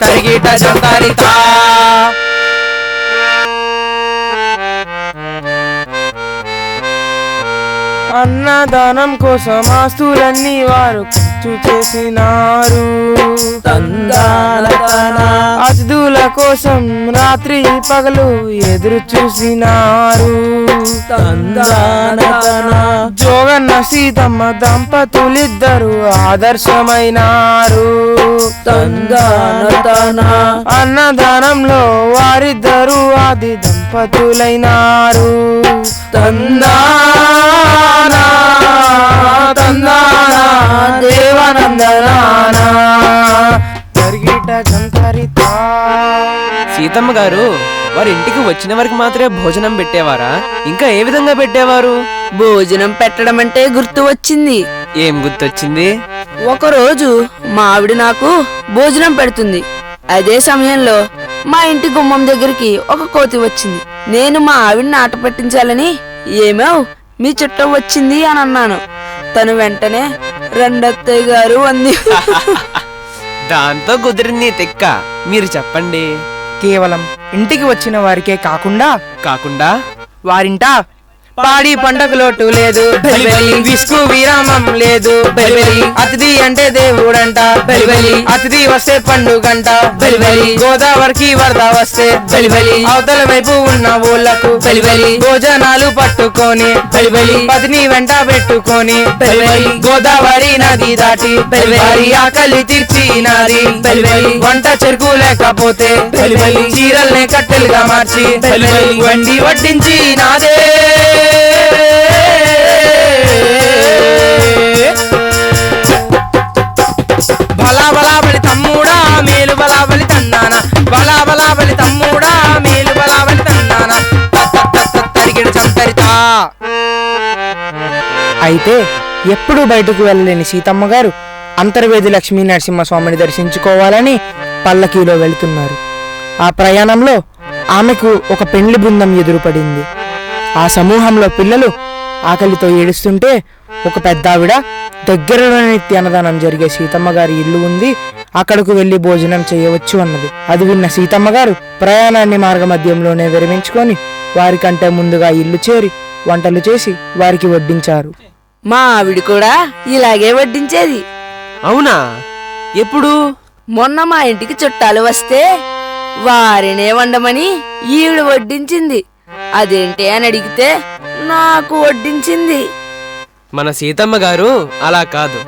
తరిగిట జంతరిత. అన్నదానం కోసం ఆస్తులన్నీ వారు ఖర్చు చేసినారు. అతిథుల కోసం రాత్రి పగలు ఎదురు చూసినారు. జోగన్న సీతమ్మ దంపతులిద్దరు ఆదర్శమైనారు. అన్నదానంలో వారిద్దరు ఆది దంపతులైనారు. తందానా తందానా దేవనందనానా తరిగిట జంతరిత. సీతమ్మ గారు వారి ఇంటికి వచ్చిన వారికి మాత్రమే భోజనం పెట్టేవారా? ఇంకా ఏ విధంగా పెట్టేవారు? భోజనం పెట్టడం అంటే గుర్తు వచ్చింది. ఏం గుర్తొచ్చింది? ఒకరోజు మా ఆవిడ నాకు భోజనం పెడుతుంది. అదే సమయంలో మా ఇంటి గుమ్మం దగ్గరికి ఒక కోతి వచ్చింది. నేను మా ఆవిడని ఆట పట్టించాలని ఏమో మీ చుట్టం వచ్చింది అని అన్నాను. తను వెంటనే రెండత్తయ్య గారు అంది. దాంతో కుదిరింది తెక్క. మీరు చెప్పండి. కేవలం ఇంటికి వచ్చిన వారికే కాకుండా వారింట పాడి పంటకు లోటు లేదు. విసుకు విరామం లేదు. అతిథి అంటే దేవుడంట. అతిథి వస్తే పండుగంట. గోదావరికి వరద వస్తే అవతల వైపు ఉన్న ఊళ్ళకు భోజనాలు పట్టుకొని పతిని వెంట పెట్టుకొని గోదావరి నది దాటి ఆకలి తీర్చినది. వంట చెరుకు లేకపోతే చీరల్ని కట్టెలుగా మార్చి వండి వడ్డించి నాదే. బలా బలా బలి తమ్ముడా మేలు బలా బలి తందాన. బలా బలా బలి తమ్ముడా మేలు బలా బలి తందాన తరిగిడు చంతరిత. అయితే ఎప్పుడు బయటకు వెళ్ళలేని సీతమ్మ గారు అంతర్వేది లక్ష్మీ నరసింహస్వామిని దర్శించుకోవాలని పల్లకీలో వెళుతున్నారు. ఆ ప్రయాణంలో ఆమెకు ఒక పెండ్లి బృందం ఎదురుపడింది. ఆ సమూహంలో పిల్లలు ఆకలితో ఏడుస్తుంటే ఒక పెద్దావిడ దగ్గరలోని నిత్య అన్నదానం జరిగే సీతమ్మ గారి ఇల్లు ఉంది, అక్కడకు వెళ్లి భోజనం చేయవచ్చు అన్నది. అది విన్న సీతమ్మ గారు ప్రయాణాన్ని మార్గమధ్యంలోనే విరమించుకొని వారికంటే ముందుగా ఇల్లు చేరి వంటలు చేసి వారికి వడ్డించారు. మా ఆవిడ కూడా ఇలాగే వడ్డించేది. అవునా? ఎప్పుడు? మొన్న మా ఇంటికి చుట్టాలు వస్తే వారినే వండమని ఈవిడ వడ్డించింది. అదేంటి అని అడిగితే నాకు వడ్డించింది. మన సీతమ్మ గారు అలా కాదు,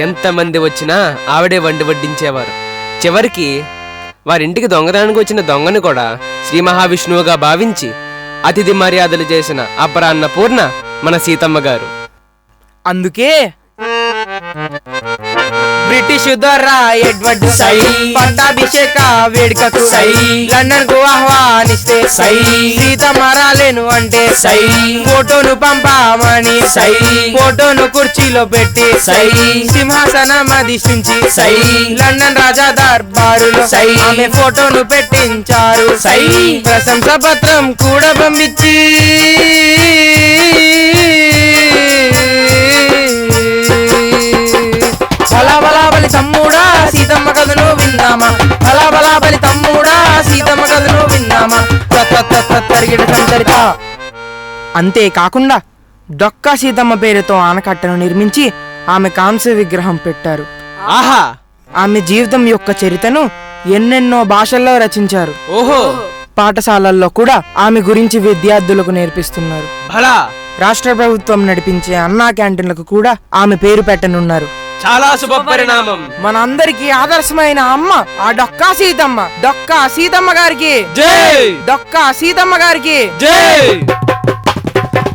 ఎంతమంది వచ్చినా ఆవిడే వండి వడ్డించేవారు. చివరికి వారింటికి దొంగతనానికి వచ్చిన దొంగను కూడా శ్రీ శ్రీ మహావిష్ణువుగా భావించి అతిథి మర్యాదలు చేసిన అపరాన్న పూర్ణ మన సీతమ్మ గారు. అందుకే బ్రిటిష్ దొర ఎడ్వర్డ్ పట్టాభిషేక వేడుకకు లండన్ కు ఆహ్వానిస్తే సీతమ్మ రాలేను అంటే ఫోటోను పంపామని ఫోటోను కుర్చీలో పెట్టి సింహాసనం అధిష్ఠించి లండన్ రాజా దర్బారులో ఆమె ఫోటోను పెట్టించారు. ప్రశంస పత్రం కూడా పంపించి బలాబలాబలి తమ్ముడా సీతమ్మ కథను విందామా, బలాబలాబలి తమ్ముడా సీతమ్మ కథను విందామా తరిగిడ సంచరిత. అంతేకాకుండా డొక్కా సీతమ్మ పేరుతో ఆనకట్టను నిర్మించి ఆమె కాంస్య విగ్రహం పెట్టారు. ఆహా! ఆమె జీవితం యొక్క చరిత్రను ఎన్నెన్నో భాషల్లో రచించారు. ఓహో! పాఠశాలల్లో కూడా ఆమె గురించి విద్యార్థులకు నేర్పిస్తున్నారు. భలా! రాష్ట్ర ప్రభుత్వం నడిపించే అన్నా క్యాంటీన్లకు కూడా ఆమె పేరు పెట్టనున్నారు. చాలా శుభ పరిణామం. మన అందరికి ఆదర్శమైన అమ్మ ఆ డొక్కా సీతమ్మ. డొక్కా సీతమ్మ గారికి జై! డొక్కా సీతమ్మ గారికి జై!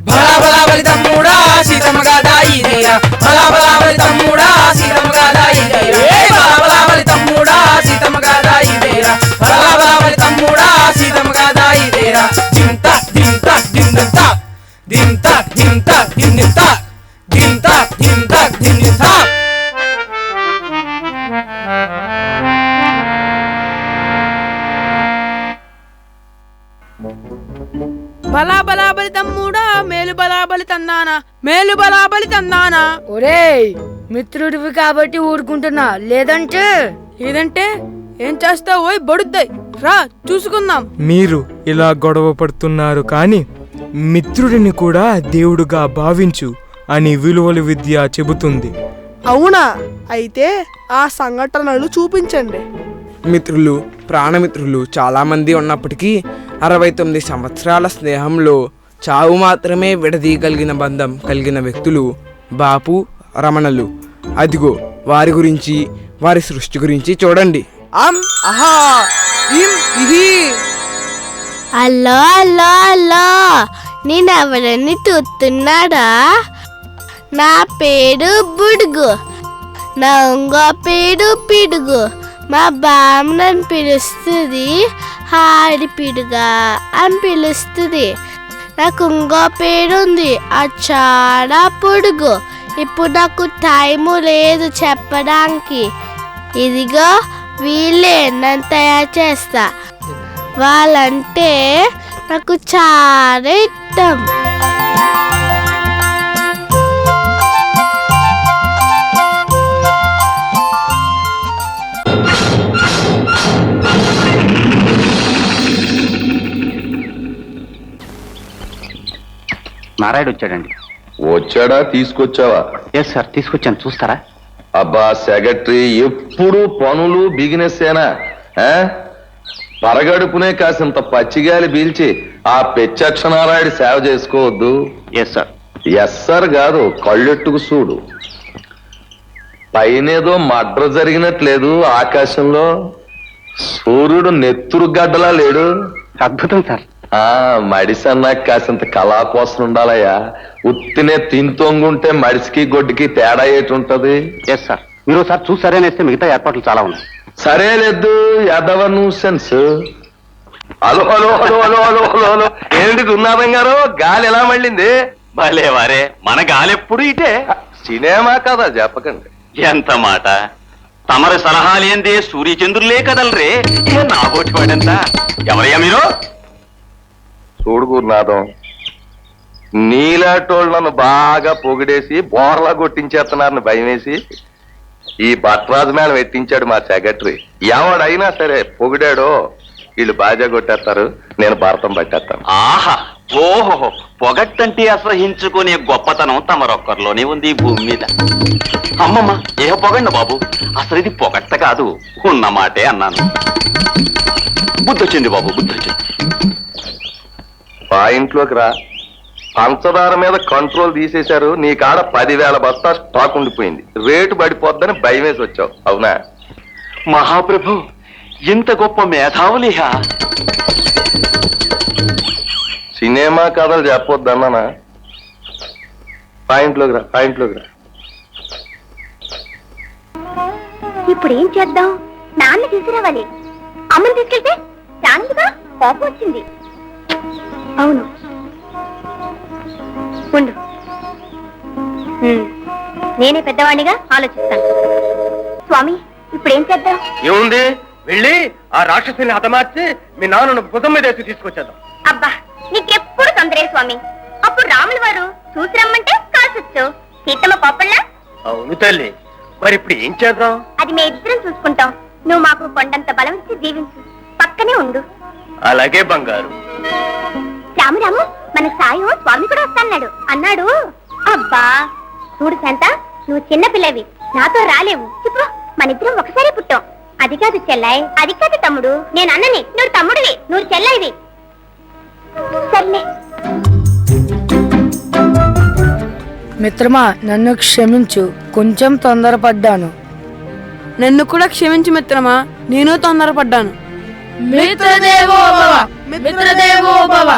బలాబలాబలి తమ్ముడా సీతమ్మ గాదా ఇదేరా, బలాబలాబలి తమ్ముడా సీతమ్మ గాదా ఇదేరా, బలాబలాబలి తమ్ముడా సీతమ్మ గాదా ఇదేరా, బలాబలాబలి తమ్ముడా సీతమ్మ గాదా ఇదేరా. దింత దింత దింత దింత దింత దింత దింత దింత దింత. బలాబలాబలి తమ్ముడా మేలు బలాబలి తందానా, మేలు బలాబలి తందానా. ఒరేయ్, మిత్రుడివి కాబట్టి ఊరుకుంటున్నా, లేదంటే ఏం చేస్తావు? ఓయ్ బడుద్దాయి, రా చూసుకుందాం. మీరు ఇలా గొడవ పడుతున్నారు కానీ మిత్రుడిని కూడా దేవుడుగా భావించు అని విలువల విద్య చెబుతుంది. అవునా? అయితే ఆ సంఘటనలు చూపించండి. మిత్రులు, ప్రాణమిత్రులు చాలామంది ఉన్నప్పటికీ 69 సంవత్సరాల స్నేహంలో చావు మాత్రమే విడదీయగలిగిన బంధం కలిగిన వ్యక్తులు బాపు, రమణలు. అదిగో వారి గురించి, వారి సృష్టి గురించి చూడండి. అల్లో అల్లో అల్లో, నేనెవరని చూస్తున్నాడా? నా పేరు బుడుగు, నా ఇంకో పేరు పిడుగు. మా బామ్మ నన్ను పిలుస్తుంది హాడి పిడుగా అని పిలుస్తుంది. నాకు ఇంకో పేరుంది, అది చాలా పొడుగు. ఇప్పుడు నాకు టైము లేదు చెప్పడానికి. ఇదిగో వీళ్ళే నన్ను తయారు చేస్తా. వాళ్ళంటే నాకు చాలా ఇష్టం. నారాయణ వచ్చాడండి. వచ్చాడా? తీసుకొచ్చావా? ఎస్ సార్, తీసుకొచ్చాను, చూస్తారా? అబ్బా సెక్రటరీ, ఎప్పుడు పనులు బిజినెస్ ఏనా? పరగడుపునే కాసింత పచ్చిగాలి పీల్చి ఆ పెచ్చక్షనారాయుడు సేవ చేసుకోవద్దు. Yes sir. ఎస్ సార్ కాదు, కళ్ళెట్టుకు చూడు. పైనేదో మడ్ర జరిగినట్లేదు ఆకాశంలో. సూర్యుడు నెత్తురు గడ్డలా లేడు. అద్భుతం సార్. మడిసన్నా కాసింత కళా కోసం ఉండాలయ్యా. ఉత్తినే తింతొంగుంటే మడిసికి గొడ్డుకి తేడా ఏటి ఉంటది? Yes sir. మీరు సార్ చూసారేనేస్తే మిగతా ఏర్పాట్లు చాలా ఉన్నాయి. సరే లేదు, యాదవ nuisance. Hello hello hello hello hello hello hello, ఏంటి గురునాథం గారు, గాలి ఎలా మళ్ళింది? భలే వారే, మన గాలెప్పుడు ఇటే. సినిమా కదా, చెప్పకండి. ఎంత మాట! తమరి సలహాలేందే సూర్యచంద్రులే కదలరే. నాకోటి వాడంతా ఎవరయ్యా మీరు? చూడు గురునాథం, నీలాటోళ్ళు నన్ను బాగా పొగిడేసి బోర్లా కొట్టించేస్తున్నారని భయం వేసి ఈ భట్రాజు మేళం ఎత్తించాడు మా సెక్రటరీ. ఎవడైనా సరే పొగిడాడో వీళ్ళు బాజా కొట్టేస్తారు, నేను భారతం పట్టేస్తాను. ఆహా, ఓహో, పొగట్టంటే అసహించుకునే గొప్పతనం తమరొక్కరిలోనే ఉంది ఈ భూమి మీద. అమ్మమ్మ, ఏ పొగండి బాబు, అసలు ఇది పొగట్ట కాదు, ఉన్న మాటే అన్నాను. బుద్ధొచ్చింది బాబు, బుద్ధొచ్చింది. మా ఇంట్లోకి రా. పంచదార మీద కంట్రోల్ తీసేశారు, నీ కాడ 10,000 బస్తా స్టాక్ ఉండిపోయింది. రేటు పడిపోద్దని భయం వేసి వచ్చావు, అవునా? మహాప్రభు, ఇంత గొప్ప మేధావులిహా. సినిమా కథలు చెప్పొద్దన్నానా? పాయింట్లోకి రా. ఇప్పుడు ఏం చేద్దాం? నాన్న తీసుకురావాలి. అమ్మని తీసుకెళ్తే చాందిగా కోపం వచ్చింది. అవును, ఉండు, నేనే పెద్దవాణిగా ఆలోచిస్తాను. స్వామి, ఇప్పుడు ఏం చేద్దాం? ఏముంది, వెళ్ళి ఆ రాక్షసుని హతమార్చి మీ నాన్నను భుజం మీద వేసి తీసుకొచ్చేద్దాం. అబ్బా, నీకెప్పుడు తొందరే స్వామి. అప్పుడు రాముల వారు చూసి రమ్మంటే కాల్చొచ్చు. సీతమ్మ పాపల్లా. అవును తల్లి, మరి ఇప్పుడు ఏం చేద్దాం? అది మేము ఇద్దరం చూసుకుంటాం. నువ్వు మాకు కొండంత బలం ఇచ్చి దీవించు. పక్కనే ఉండు. అలాగే బంగారు. రాము, మన సాయం స్వామి కూడా అన్నాడు. అబ్బా చూడు శాంత, నువ్వు చిన్న పిల్లవి, నాతో రాలేవు. ఇప్పుడు మనిద్దరం ఒకసారి పుట్టాం. అది కాదు చెల్లాయి, అది కాదు తమ్ముడు. నేను అన్నని, నువ్వు తమ్ముడివి, నువ్వు చెల్లాయివి. సర్లే. మిత్రమా, నన్ను క్షమించు, కొంచెం తొందరపడ్డాను. నన్ను కూడా క్షమించు మిత్రమా, నేను తొందరపడ్డాను. మిత్రదేవో భవ.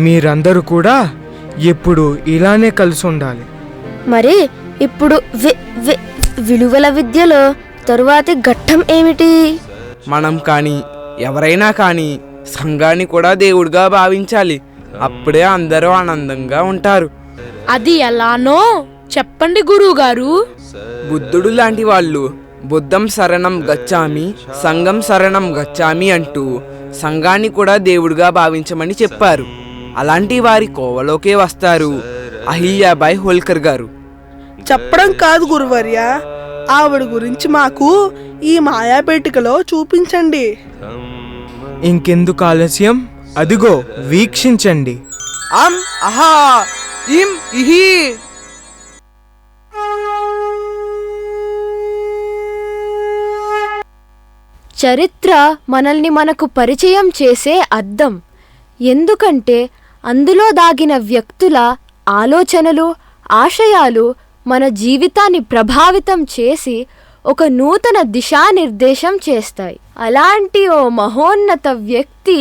మీరందరూ కూడా ఎప్పుడు ఇలానే కలిసి ఉండాలి. మరి ఇప్పుడు విలువల విద్యలో తరువాతి ఘట్టం ఏమిటి? మనం కానీ ఎవరైనా కానీ సంఘాన్ని కూడా దేవుడిగా భావించాలి. అప్పుడే అందరూ ఆనందంగా ఉంటారు. అది ఎలానో చెప్పండి గురువు గారు. బుద్ధుడు లాంటి వాళ్ళు బుద్ధం శరణం గచ్చామి, సంఘం శరణం గచ్చామి అంటూ సంఘాన్ని కూడా దేవుడిగా భావించమని చెప్పారు. అలాంటి వారి కోవలోకే వస్తారు అహిల్యాబాయి హోల్కర్ గారు. చెప్పడం కాదు గురువర్య, ఆవిడ గురించి మాకు ఈ మాయాపేటికలో చూపించండి. ఇంకెందుకు ఆలస్యం, అదిగో వీక్షించండి. అహా ఇం ఇహి. చరిత్ర మనల్ని మనకు పరిచయం చేసే అద్దం. ఎందుకంటే అందులో దాగిన వ్యక్తుల ఆలోచనలు, ఆశయాలు మన జీవితాన్ని ప్రభావితం చేసి ఒక నూతన దిశానిర్దేశం చేస్తాయి. అలాంటి ఓ మహోన్నత వ్యక్తి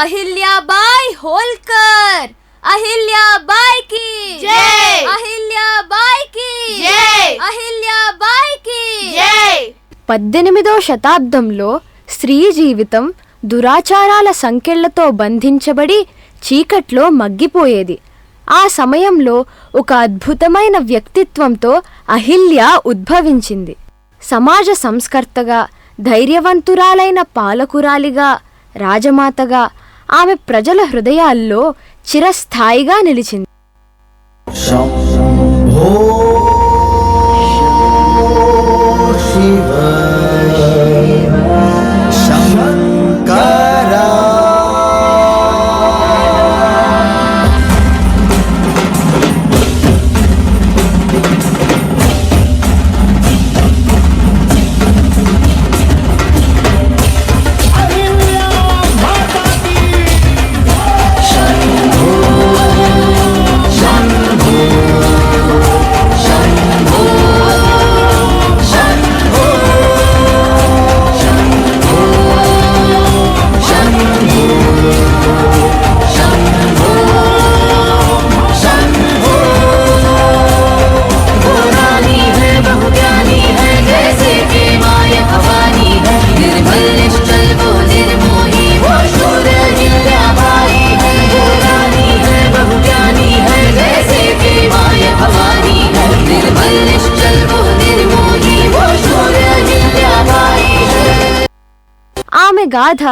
అహిల్యాబాయి హోల్కర్. అహిల్యాబాయికి జై. అహిల్యాబాయికి జై. అహిల్యాబాయికి జై. 18వ శతాబ్దంలో స్త్రీ జీవితం దురాచారాల సంకెళ్లతో బంధించబడి చీకట్లో మగ్గిపోయేది. ఆ సమయంలో ఒక అద్భుతమైన వ్యక్తిత్వంతో అహిల్య ఉద్భవించింది. సమాజ సంస్కర్తగా, ధైర్యవంతురాలైన పాలకురాలిగా, రాజమాతగా ఆమె ప్రజల హృదయాల్లో చిరస్థాయిగా నిలిచింది. ఆమె గాథ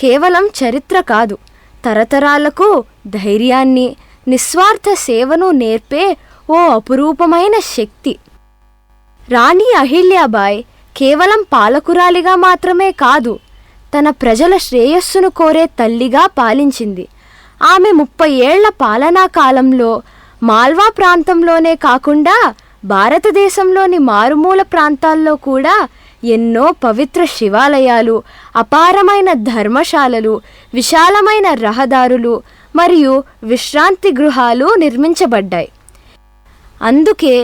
కేవలం చరిత్ర కాదు, తరతరాలకు ధైర్యాన్ని, నిస్వార్థ సేవను నేర్పే ఓ అపురూపమైన శక్తి. రాణి అహిల్యాబాయ్ కేవలం పాలకురాలిగా మాత్రమే కాదు, తన ప్రజల శ్రేయస్సును కోరే తల్లిగా పాలించింది. ఆమె 30 ఏళ్ల పాలనా కాలంలో మాల్వా ప్రాంతంలోనే కాకుండా భారతదేశంలోని మారుమూల ప్రాంతాల్లో కూడా ఎన్నో పవిత్ర శివాలయాలు, అపారమైన ధర్మశాలలు, విశాలమైన రహదారులు మరియు విశ్రాంతి గృహాలు నిర్మించబడ్డాయి. అందుకే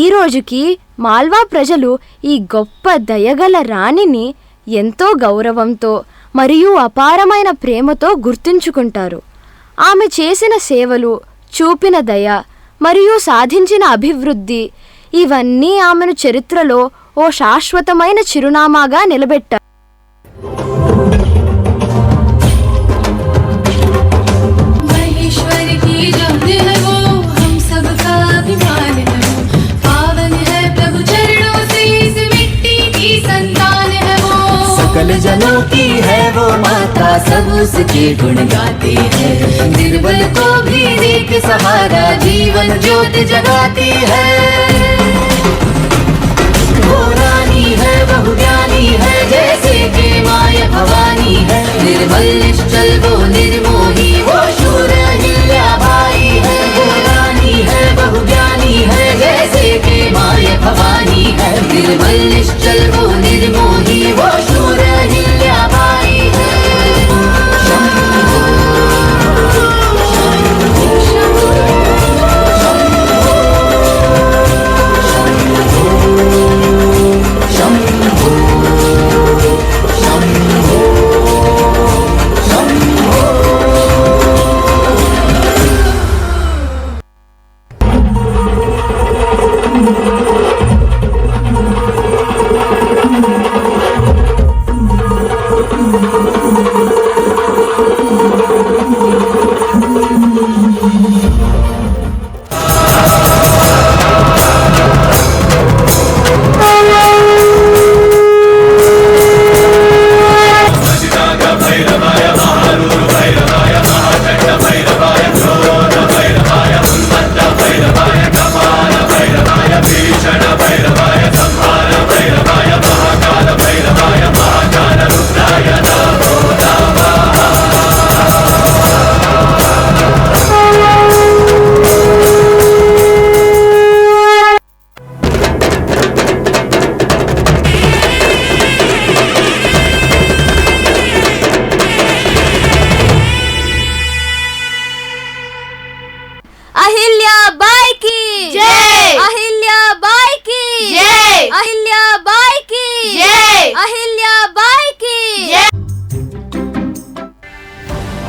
ఈ రోజుకి మాల్వా ప్రజలు ఈ గొప్ప దయగల రాణిని ఎంతో గౌరవంతో మరియు అపారమైన ప్రేమతో గుర్తుంచుకుంటారు. ఆమె చేసిన సేవలు, చూపిన దయ మరియు సాధించిన అభివృద్ధి ఇవన్నీ ఆమెను చరిత్రలో ఓ శాశ్వతమైన చిరునామాగా నిలబెట్టారు. सकल जनों की है वो माता, सब उसके गुण गाते हैं। निर्बल को भी एक सहारा, जीवन ज्योत जगाती है। वो रानी है, बहु ज्ञानी है, जैसे कि माया भवानी है। निर्मल निश्चल वो निर्मोही, वो शूर अहिल्याबाई है। वो रानी है, बहु ज्ञानी है, जैसे कि माया भवानी है। निर्मल निश्चल वो निर्मोही, वो शूर अहिल्याबाई है।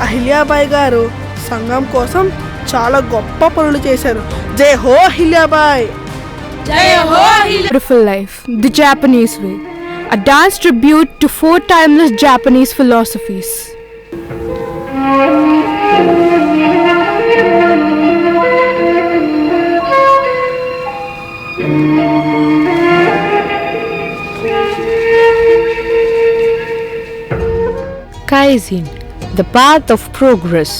అహిల్యాబాయి గారు సంఘం కోసం చాలా గొప్ప పనులు చేశారు. జై హో Ahilyabai. Beautiful life, the Japanese way, a dance tribute to 4 timeless Japanese philosophies. Kaizen, the path of progress.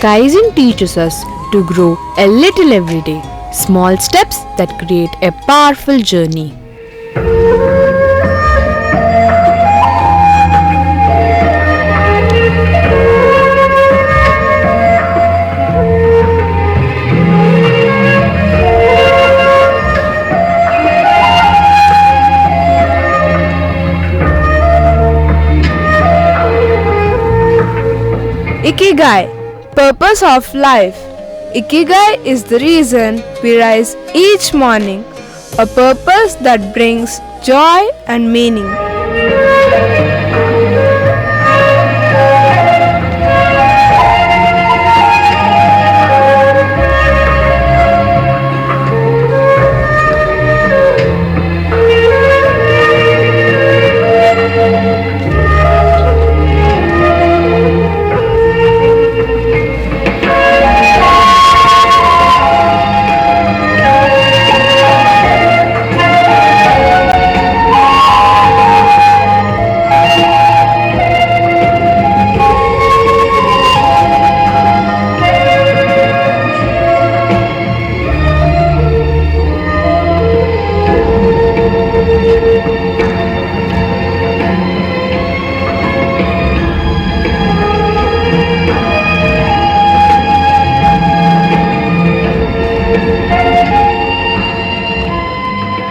Kaizen teaches us to grow a little every day. Small steps that create a powerful journey. Ikigai, purpose of life. Ikigai is the reason we rise each morning, a purpose that brings joy and meaning.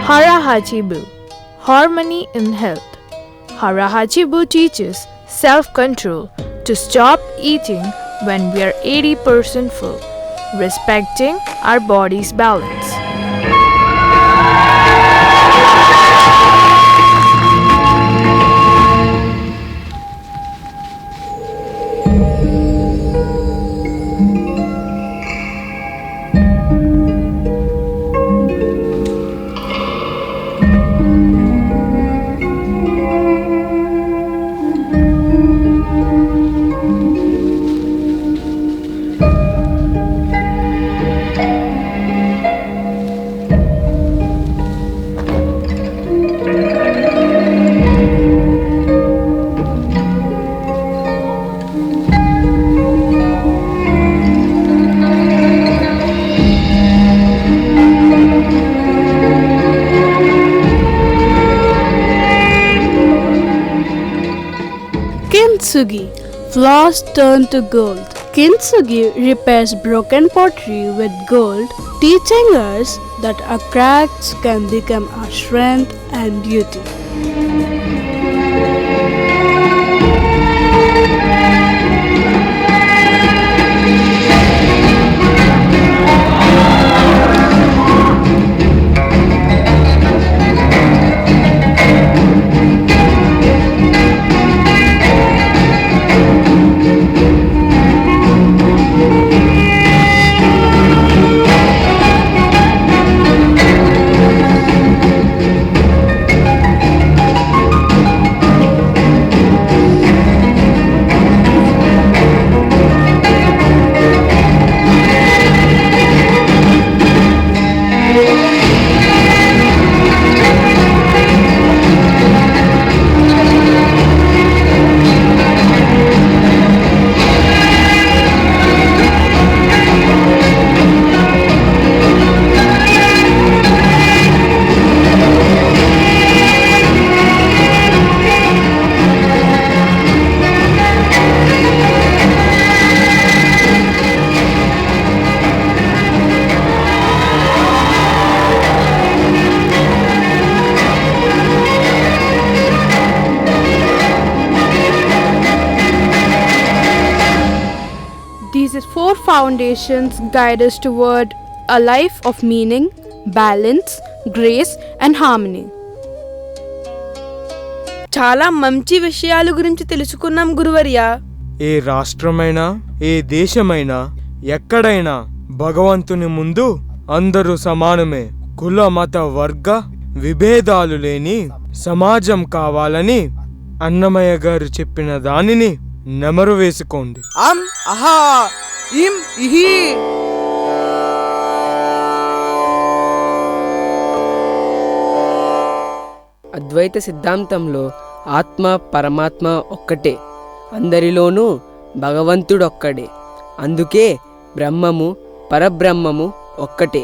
Hara Hachibu, harmony in health. Hara Hachibu teaches self-control to stop eating when we are 80% full, respecting our body's balance. Kintsugi. Floss turn to gold. Kintsugi repairs broken pottery with gold, teaching us that our cracks can become our strength and beauty. These 4 foundations guide us toward a life of meaning, balance, grace and harmony. చాలా మంచి విషయాల గురించి తెలుసుకున్నాం గురువర్యా. ఏ రాష్ట్రమైనా ఏ దేశమైనా ఎక్కడైనా భగవంతుని ముందు అందరూ సమానమే. కుల మత వర్గ విభేదాలు లేని సమాజం కావాలని అన్నమయ్య గారు చెప్పిన దానిని నెమరు వేసుకోండి. అహా ఇం ఇహి. అద్వైత సిద్ధాంతంలో ఆత్మ పరమాత్మ ఒక్కటే, అందరిలోనూ భగవంతుడొక్కడే. అందుకే బ్రహ్మము పరబ్రహ్మము ఒక్కటే.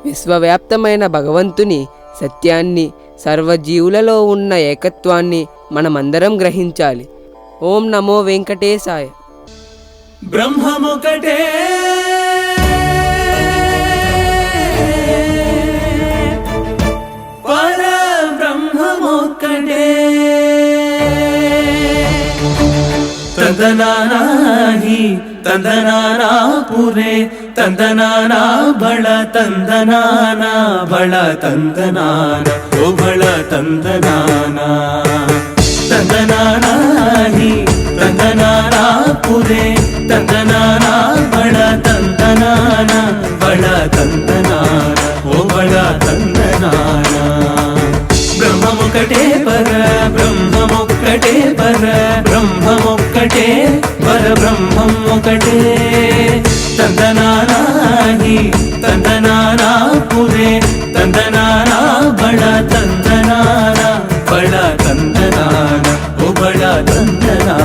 విశ్వవ్యాప్తమైన భగవంతుని సత్యాన్ని, సర్వజీవులలో ఉన్న ఏకత్వాన్ని మనమందరం గ్రహించాలి. ఓం నమో వెంకటేశాయ. బ్రహ్మమొకటే పరబ్రహ్మమొకటే తందనానాహి తందనానా పురే తందనానా బళ తందనానా బళ తందనానా ఓ బళ తందనానా తందనానాహి తందనానా పురే తందనానా బళ తందనానా బళ తందనానా ఓ బళ తందనానా బ్రహ్మమొకటే పర బ్రహ్మమొక్కటే పర బ్రహ్మమొక్కటే పర బ్రహ్మం ఒకటే తందనానాహి తందనానా పురే తందనానా బళ తందనానా బళ తందనానా ఓ బళ తందనానా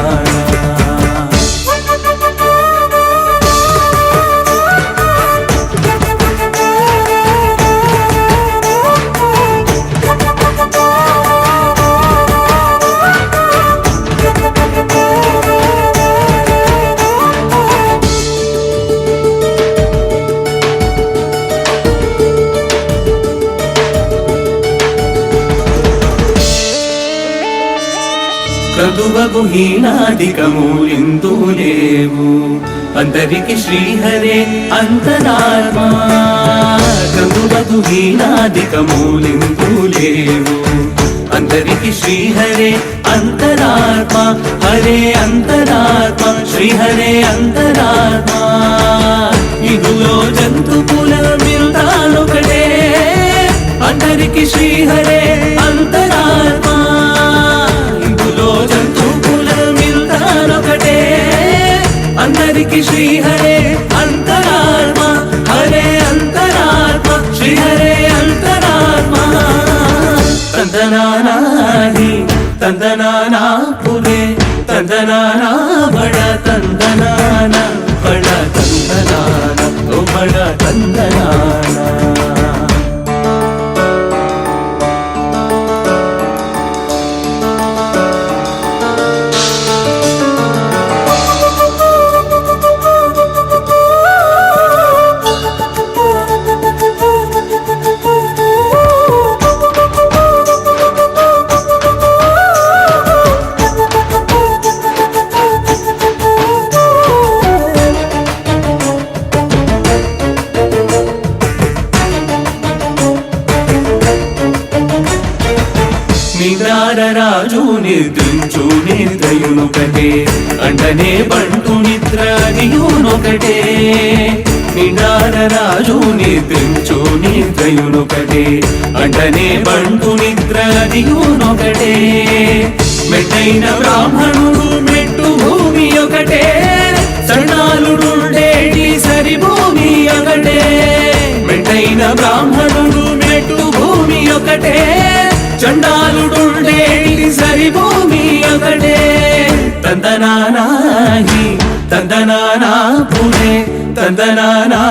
క్రతువగు హీనాధికమూలిందు లేవు అందరికి శ్రీహరే అంతరాత్మా క్రతువగు హీనాధికమూలిందు లేవు అందరికి శ్రీహరే అంతరాత్మా హరే అంతరాత్మా శ్రీహరే అంతరాత్మా ఇదులో జంతు కుల మిల్తానొకటే అందరికి శ్రీహరే అంతరాత్మా జంతు కుల మిల్తానొకటే అందరికి శ్రీహరే అంతరాత్మ హరే అంతరాత్మ శ్రీహరే అంతరాత్మ తందనానాహి తందనానా పురే తందనానా బళ తందనానా బళ తందనానా ఓ బళ తందనానా రాజు నిద్రించు నిద్రయునొకటే అండనే బంటు నిద్ర అదియునొకటే నిండార రాజు నిద్రించు నిద్రయునొకటే అండనే బంటు నిద్ర అదియునొకటే మెట్టైన బ్రాహ్మణుడు మెట్టు భూమి ఒకటే చండాలుడుండేటి సరి భూమి ఒకటే మెట్టైన బ్రాహ్మణుడు మెట్టు భూమి ఒకటే చండాలుడుండేటి సరి భూమి ఒకటే తందనానాహి తందనానా పునే తందనానా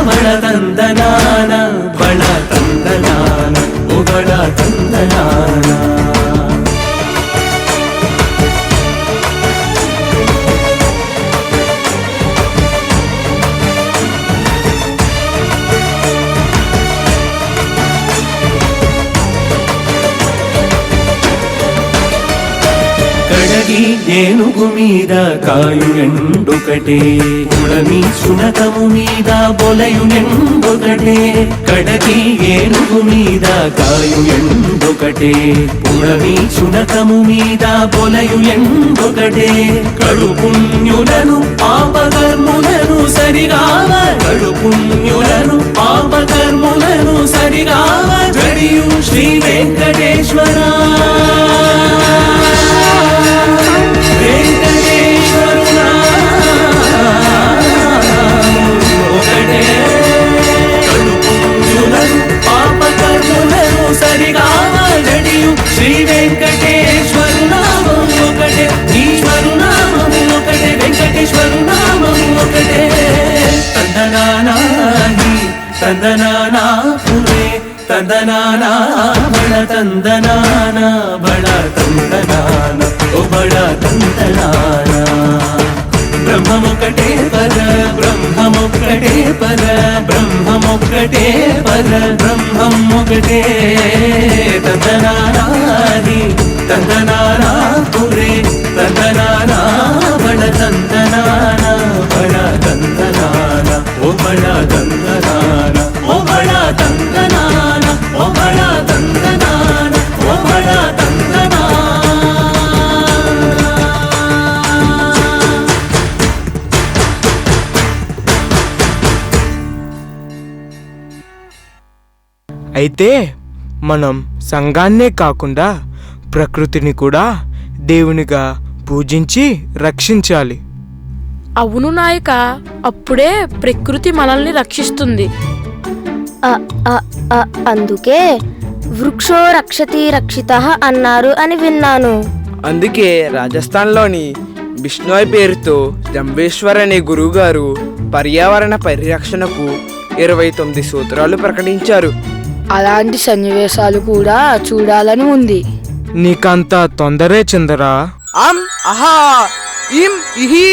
బళ తందనాన బళ తందనాన ఓ బళ తందనానా కడగి ఏనుగు మీద కాయు ఎండొకటే ఉడమి సునకము మీద బొలయు ఎండొకటే కడగి ఏనుగు మీద కాయు ఎండొకటే ఉడమి సునకము మీద బొలయు ఎండొకటే కడు పుణ్యులను పాపకర్ములను సరిగావ కడు పుణ్యులను పాపకర్ములను సరిగావ జడియు శ్రీ వెంకటేశ్వర శ్రీ వెంకటేశ్వరు నామం ఒకటే ఈశ్వరు నామం ఒకటే వెంకటేశ్వరు నామం ఒకటే తందనానాహి తందనానా పురే తందనానా బళ తందనానా బళ తందనానా ఓ బళ తందనానా బ్రహ్మమొక్కటే పర బ్రహ్మమొక్కటే పర బ్రహ్మమొక్కటే పర బ్రహ్మమొక్కటే తందనానాది తందనానా పురే తందనానా బళ తందనానా బళ తందనానా ఓ బళ తందనానా ఓ బళ తందనానా ఓ బళ తందనానా ఓ బళ తందనానా. అయితే మనం సంఘాన్నే కాకుండా ప్రకృతిని కూడా దేవునిగా పూజించి రక్షించాలి. అవును నాయక, అప్పుడే ప్రకృతి మనల్ని రక్షిస్తుంది. అందుకే వృక్షో రక్షతి రక్షితః అన్నారు అని విన్నాను. అందుకే రాజస్థాన్లోని బిష్నోయ్ పేరుతో జంబేశ్వర్ అనే గురువు గారు పర్యావరణ పరిరక్షణకు 29 సూత్రాలు ప్రకటించారు. అలాంటి సన్నివేశాలు కూడా చూడాలని ఉంది. నీకంత తొందరే చందరా? అహా ఇం ఇహి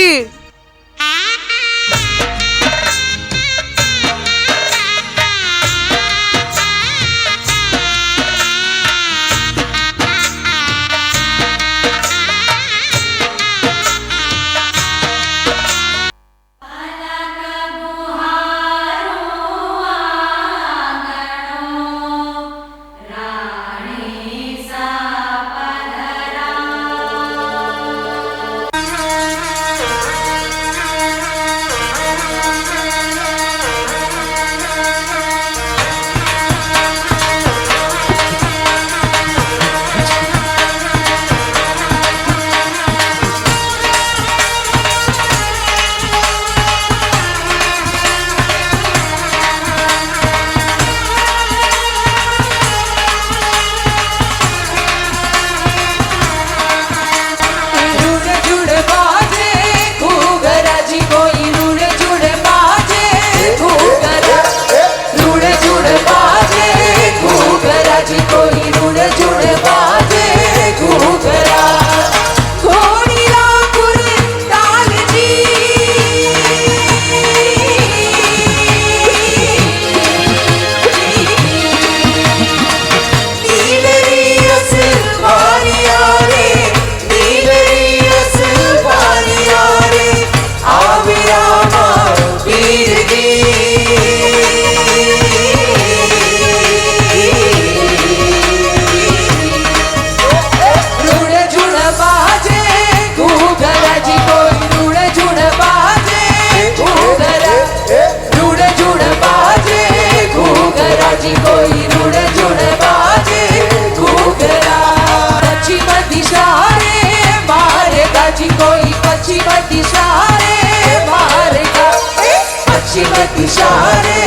दिशा रे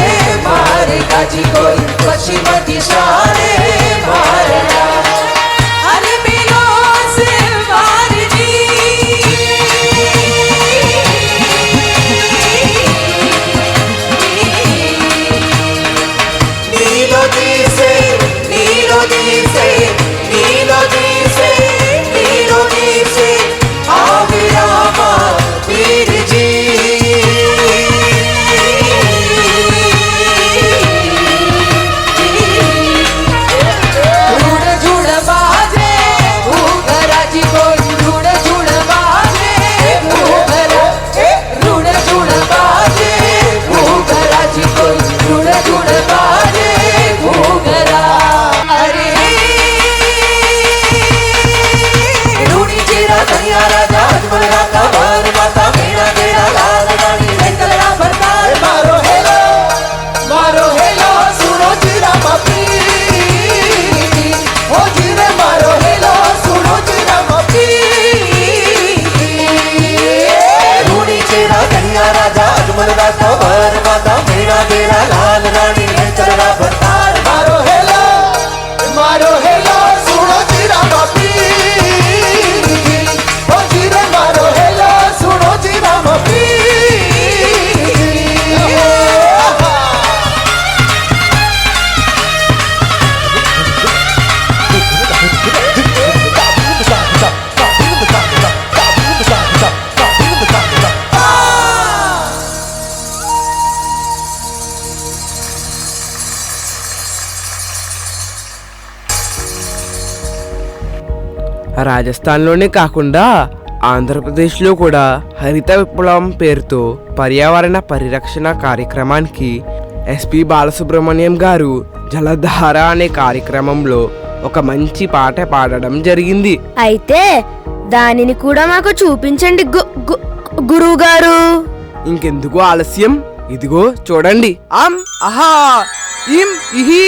मारेगा जी कोई पश्चिम दिशा रे मारेगा अरे मिलो से मार जी नीलो दी से नीलो दी से नीलो दी से नीलो दी से आवे रामा वीर जी రాజస్థాన్లోనే కాకుండా ఆంధ్రప్రదేశ్లో కూడా హరిత విప్లవం పేరుతో పర్యావరణ పరిరక్షణ కార్యక్రమానికి ఎస్పి బాలసుబ్రహ్మణ్యం గారు జలధార అనే కార్యక్రమంలో ఒక మంచి పాట పాడడం జరిగింది. అయితే దానిని కూడా మాకు చూపించండి గురువు గారు. ఇంకెందుకు ఆలస్యం, ఇదిగో చూడండి. అం అహా ఇం ఇహి.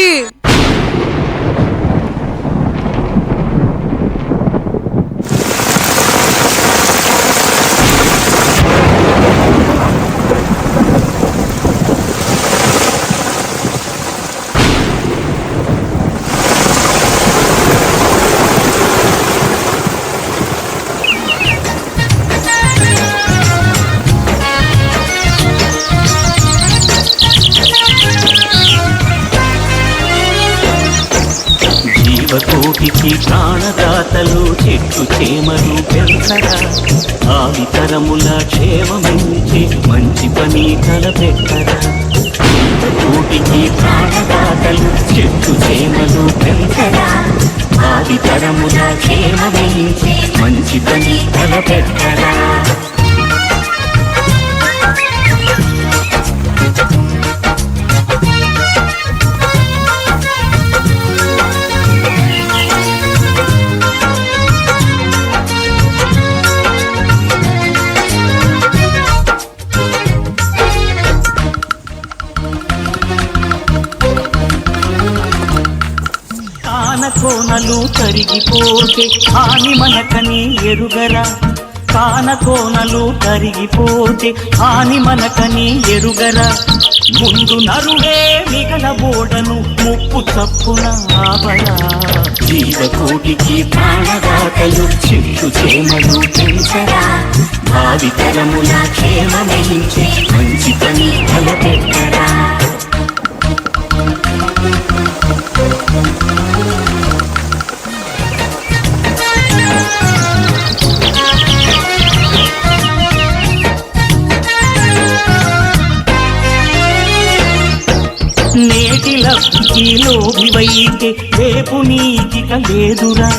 జీవకోటికి ప్రాణదాతలు చెట్టు చేమలు పెంచరా ఆవితరముల క్షేమమించి మంచి పని తలపెట్టరా జీవకోటికి ప్రాణదాతలు చెట్టు చేమలు పెంచరా ఆవితరముల క్షేమమించి మంచి పని తలపెట్టరా కోనలు కరిగిపోతే హాని మనకని ఎరుగరా కానకోనలు కరిగిపోతే హాని మనకని ఎరుగరా ముందు నరుడే మిగలబోడను ముప్పు తప్పున ఆపరా జీవకోటికి ప్రాణదాతలు చెట్టు చేమలు పెంచరా భావితరముల క్షేమమించి మంచి పని తలపెట్టరా నేటి లబ్ధికి లోభివైతే రేపు నీకిక లేదురా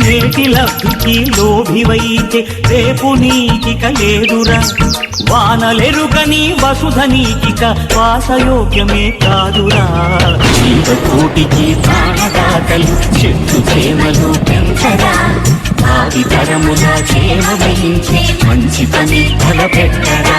నేటి లబ్ధికి లోభివైతే రేపు నీకిక లేదురా వానలెరుగని వసుధ నీకిక వాసయోగ్యమే కాదురా జీవకోటికి ప్రాణదాతలు చెట్టు చేమలు పెంచరా భావితరముల క్షేమమించి మంచి పని తలపెట్టరా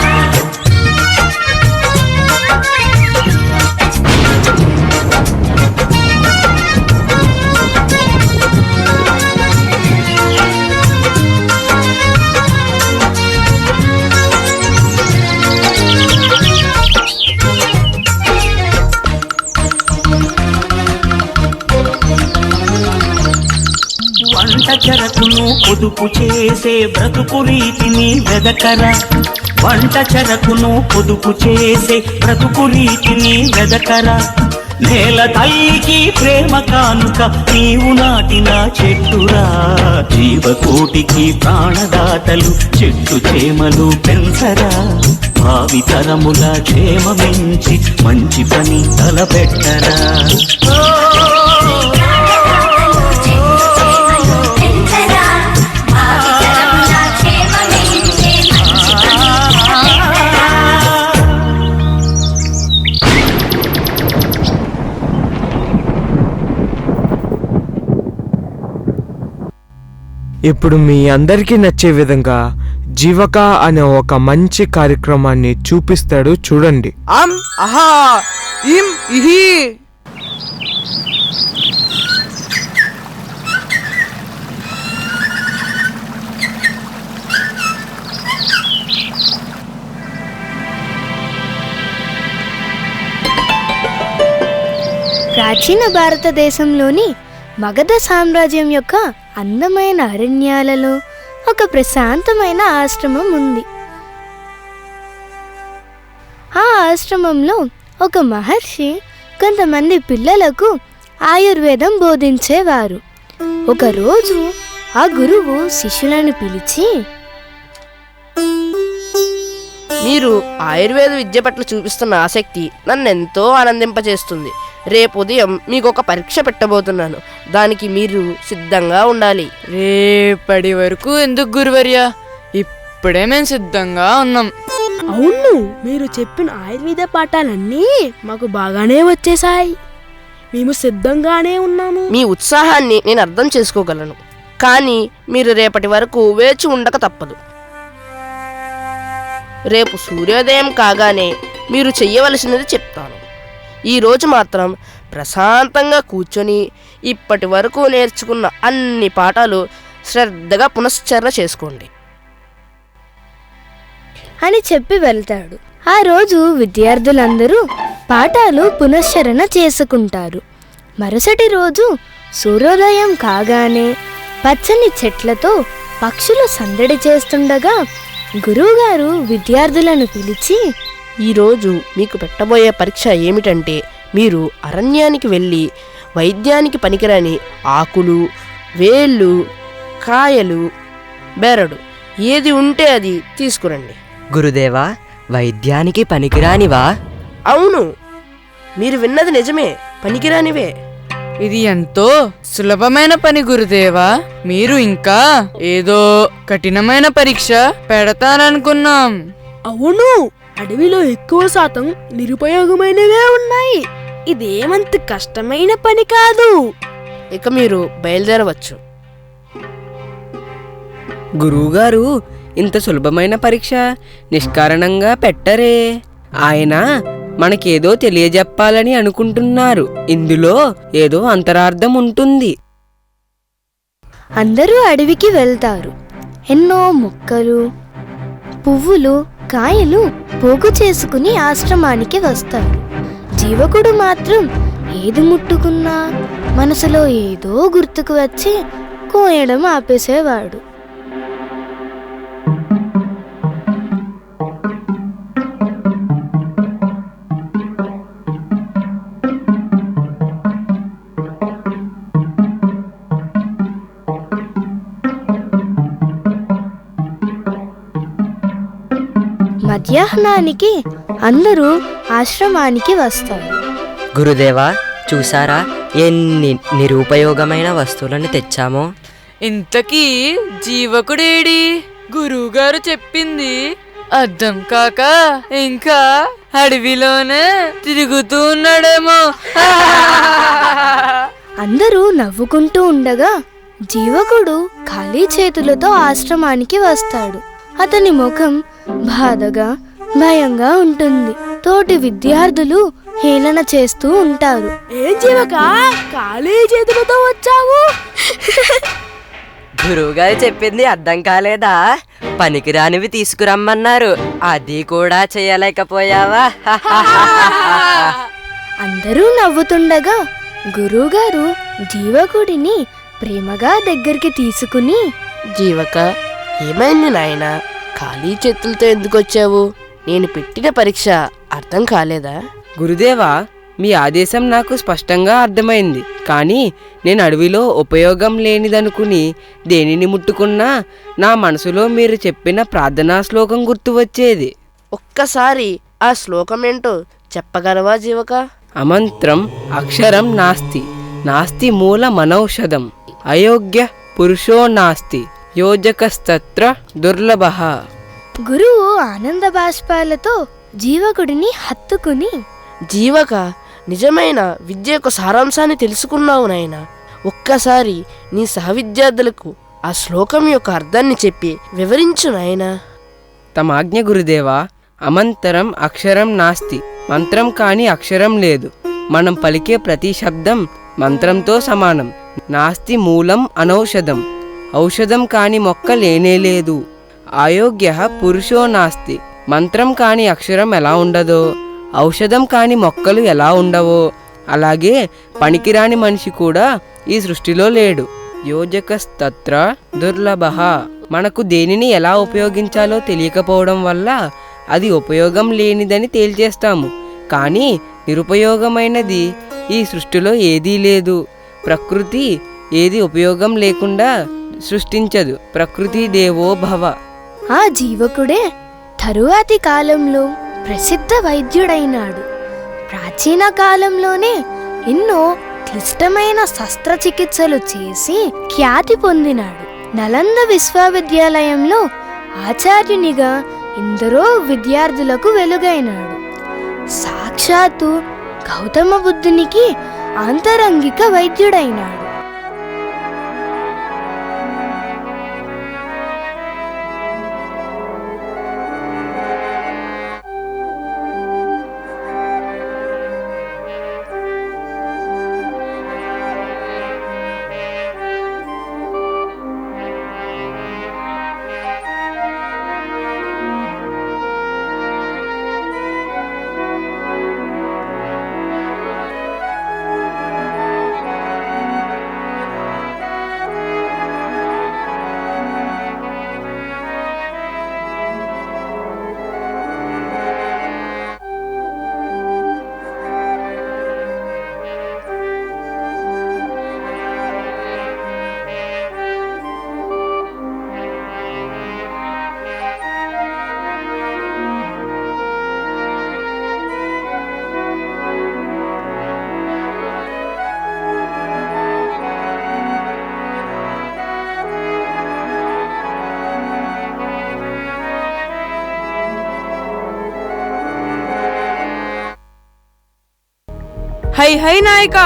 వంట చెరకును పొదుపు చేసే బ్రతుకు రీతిని వెదకరా. వంట చెరకును పొదుపు చేసే బ్రతుకు రీతిని వెదకరా. నేల తల్లికి ప్రేమ కానుక నీవు నాటిన చెట్టురా. జీవకోటికి ప్రాణదాతలు చెట్టు చేమలు పెంచరా. భావి తరముల క్షేమమించి మంచి పని తలపెట్టరా. ఇప్పుడు మీ అందరికీ నచ్చే విధంగా జీవక అనే ఒక మంచి కార్యక్రమాన్ని చూపిస్తాడు, చూడండి. అం అహా ఇం ఇహి. ప్రాచీన భారతదేశంలోని మగధ సామ్రాజ్యం యొక్క అందమైన అరణ్యాలలో ఒక ప్రశాంతమైన ఆశ్రమం ఉంది. ఆ ఆశ్రమంలో ఒక మహర్షి కొంతమంది పిల్లలకు ఆయుర్వేదం బోధించేవారు. ఒకరోజు ఆ గురువు శిష్యులను పిలిచి, మీరు ఆయుర్వేద విద్య పట్ల చూపిస్తున్న ఆసక్తి నన్నెంతో ఆనందింపచేస్తుంది. రేపు ఉదయం మీకు ఒక పరీక్ష పెట్టబోతున్నాను. దానికి మీరు సిద్ధంగా ఉండాలి. రేపటి వరకు ఎందుకు గురువర్య? ఇప్పుడే మేము సిద్ధంగా ఉన్నాం. అవును, మీరు చెప్పిన ఆయుర్వేద పాఠాలన్నీ మాకు బాగానే వచ్చేసాయి. మేము సిద్ధంగానే ఉన్నాము. మీ ఉత్సాహాన్ని నేను అర్థం చేసుకోగలను, కానీ మీరు రేపటి వరకు వేచి ఉండక తప్పదు. రేపు సూర్యోదయం కాగానే మీరు చెయ్యవలసినది చెప్తాను. ఈరోజు మాత్రం ప్రశాంతంగా కూర్చొని ఇప్పటి వరకు నేర్చుకున్న అన్ని పాఠాలు శ్రద్ధగా పునశ్చరణ చేసుకోండి అని చెప్పి వెళ్తాడు. ఆ రోజు విద్యార్థులందరూ పాఠాలు పునశ్చరణ చేసుకుంటారు. మరుసటి రోజు సూర్యోదయం కాగానే పచ్చని చెట్లతో పక్షులు సందడి చేస్తుండగా గురువుగారు విద్యార్థులను పిలిచి, ఈరోజు మీకు పెట్టబోయే పరీక్ష ఏమిటంటే, మీరు అరణ్యానికి వెళ్ళి వైద్యానికి పనికిరాని ఆకులు, వేళ్ళు, కాయలు, బెరడు ఏది ఉంటే అది తీసుకురండి. గురుదేవా, వైద్యానికి పనికిరానివా? అవును, మీరు విన్నది నిజమే, పనికిరానివే. ఇది ఎంతో సులభమైన పని గురుదేవా. మీరు ఇంకా ఏదో కఠినమైన పరీక్ష పెడతారనుకున్నాం. అవును, అడవిలో ఎక్కువ శాతం నిరుపయోగమైనవే ఉన్నాయి. ఇదేమంత కష్టమైన పని కాదు. ఇక మీరు బయలుదేరవచ్చు. గురువుగారు, ఇంత సులభమైన పరీక్ష నిష్కారణంగా పెట్టరే. ఆయన మనకేదో తెలియజెప్పాలని అనుకుంటున్నారు. ఇందులో ఏదో అంతరార్థం ఉంటుంది. అందరూ అడవికి వెళ్తారు. ఎన్నో మొక్కలు, పువ్వులు, కాయలు పోగు చేసుకుని ఆశ్రమానికి వస్తారు. జీవకుడు మాత్రం ఏది ముట్టుకున్నా మనసులో ఏదో గుర్తుకు వచ్చి కోయడం ఆపేసేవాడు. మధ్యాహ్నానికి అందరూ ఆశ్రమానికి వస్తారు. గురుదేవా, చూసారా ఎన్ని నిరుపయోగమైన వస్తువులను తెచ్చామో? ఇంతకీ జీవకుడేడి? గురువుగారు చెప్పింది అర్థం కాక ఇంకా అడవిలోనే తిరుగుతూ ఉన్నాడేమో. అందరూ నవ్వుకుంటూ ఉండగా జీవకుడు ఖాళీ చేతులతో ఆశ్రమానికి వస్తాడు. అతని ముఖం బాధగా, భయంగా ఉంటుంది. తోటి విద్యార్థులు హేళన చేస్తూ ఉంటారు. ఏం జీవక, ఖాళీ చేతులతో వచ్చావు? గురువుగారు చెప్పింది అర్థం కాలేదా? పనికిరానివి తీసుకురమ్మన్నారు, అది కూడా చేయలేకపోయావా? అందరూ నవ్వుతుండగా గురువుగారు జీవకుడిని ప్రేమగా దగ్గరికి తీసుకుని, జీవక, ఏమైంది నాయనా? ఖాళీ చేతులతో ఎందుకు వచ్చావు? నేను పెట్టిన పరీక్ష అర్థం కాలేదా? గురుదేవా, మీ ఆదేశం నాకు స్పష్టంగా అర్థమైంది. కానీ నేను అడవిలో ఉపయోగం లేనిదనుకుని దేనిని ముట్టుకున్నా నా మనసులో మీరు చెప్పిన ప్రార్థనా శ్లోకం గుర్తు వచ్చేది. ఒక్కసారి ఆ శ్లోకం ఏంటో చెప్పగలవా జీవక? అమంత్రం అక్షరం నాస్తి, నాస్తి మూల మనౌషధం, అయోగ్య పురుషో నాస్తి, యోజకస్తత్ర దుర్లభః. గురువు ఆనంద బాష్పాలతో జీవకుడిని హత్తుకుని, జీవక, నిజమైన విద్య యొక్క సారాంశాన్ని తెలుసుకున్నావు నాయనా. ఒక్కసారి నీ సహవిద్యార్థులకు ఆ శ్లోకం యొక్క అర్థాన్ని చెప్పి వివరించు నాయనా. తమాజ్ఞ గురుదేవా. అమంతరం అక్షరం నాస్తి, మంత్రం కాని అక్షరం లేదు. మనం పలికే ప్రతి శబ్దం మంత్రంతో సమానం. నాస్తి మూలం అనౌషధం, ఔషధం కాని మొక్క లేనేలేదు. అయోగ్య పురుషో నాస్తి, మంత్రం కాని అక్షరం ఎలా ఉండదో, ఔషధం కాని మొక్కలు ఎలా ఉండవో, అలాగే పనికిరాని మనిషి కూడా ఈ సృష్టిలో లేడు. యోజకస్తత్ర దుర్లభః. మనకు దేనిని ఎలా ఉపయోగించాలో తెలియకపోవడం వల్ల అది ఉపయోగం లేనిదని తేల్చేస్తాము. కానీ నిరుపయోగమైనది ఈ సృష్టిలో ఏదీ లేదు. ప్రకృతి ఏది ఉపయోగం లేకుండా సృష్టించదు. ప్రకృతి దేవో భవ. ఆ జీవకుడే తరువాతి కాలంలో ప్రసిద్ధ వైద్యుడైనాడు. ప్రాచీన కాలంలోనే ఎన్నో క్లిష్టమైన శస్త్రచికిత్సలు చేసి ఖ్యాతి పొందినాడు. నలంద విశ్వవిద్యాలయంలో ఆచార్యునిగా ఎందరో విద్యార్థులకు వెలుగైనాడు. సాక్షాత్తు గౌతమ బుద్ధునికి ఆంతరంగిక వైద్యుడైనాడు. హై హై నాయక,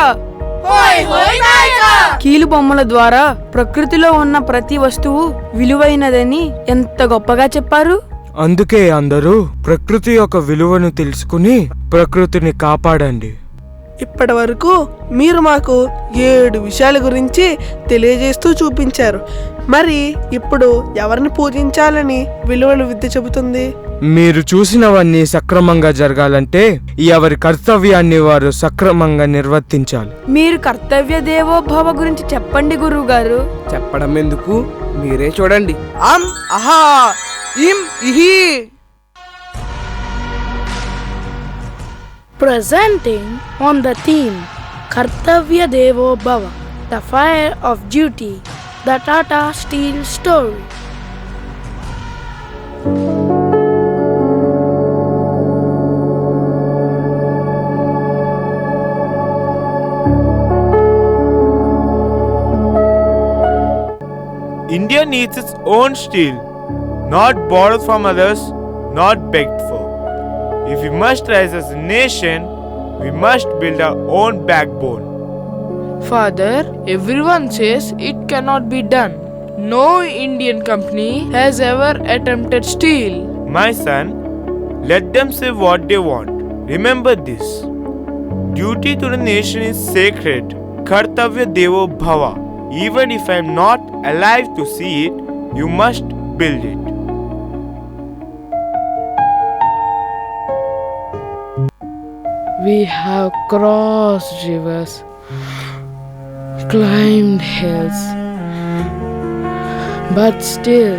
కీలు బొమ్మల ద్వారా ప్రకృతిలో ఉన్న ప్రతి వస్తువు విలువైనదని ఎంత గొప్పగా చెప్పారు. అందుకే అందరూ ప్రకృతి యొక్క విలువను తెలుసుకుని ప్రకృతిని కాపాడండి. ఇప్పటి వరకు మీరు మాకు 7 విషయాల గురించి తెలియజేస్తూ చూపించారు. మరి ఇప్పుడు ఎవరిని పూజించాలని విలువలు విద్య చెబుతుంది? మీరు చూసినవన్నీ సక్రమంగా జరగాలంటే ఎవరి కర్తవ్యాన్ని వారు సక్రమంగా నిర్వర్తించాలి. మీరు కర్తవ్య దేవోభవ గురించి చెప్పండి గురువు గారు. చెప్పడం ఎందుకు, మీరే చూడండి. అం అహా ఇం ఇహి. Presenting on the theme Kartavya Devo Bhava, the fire of duty, the Tata Steel story. India needs its own steel, not borrowed from others, not begged for. If we must rise as a nation, we must build our own backbone. Father, everyone says it cannot be done. No Indian company has ever attempted steel. My son, let them say what they want. Remember this. Duty to the nation is sacred. Kartavya Devo Bhava. Even if I am not alive to see it, you must build it. We have crossed rivers, climbed hills, but still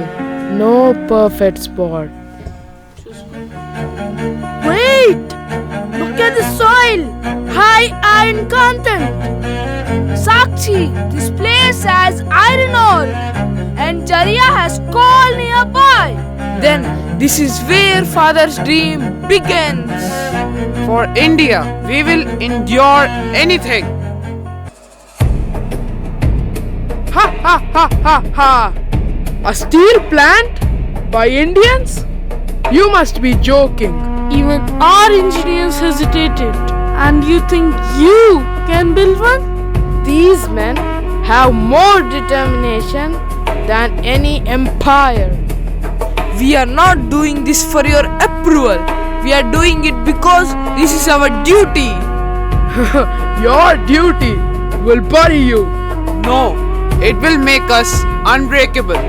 no perfect spot. Wait! Look at the soil! High iron content! Sakshi, this place has iron ore and Jariya has coal nearby. Then this is where father's dream begins. For India, we will endure anything. Ha ha ha ha ha! A steel plant by Indians? You must be joking. Even our engineers hesitated. And you think you can build one? These men have more determination than any empire. We are not doing this for your approval. We are doing it because this is our duty. Your duty will bury you. No, it will make us unbreakable.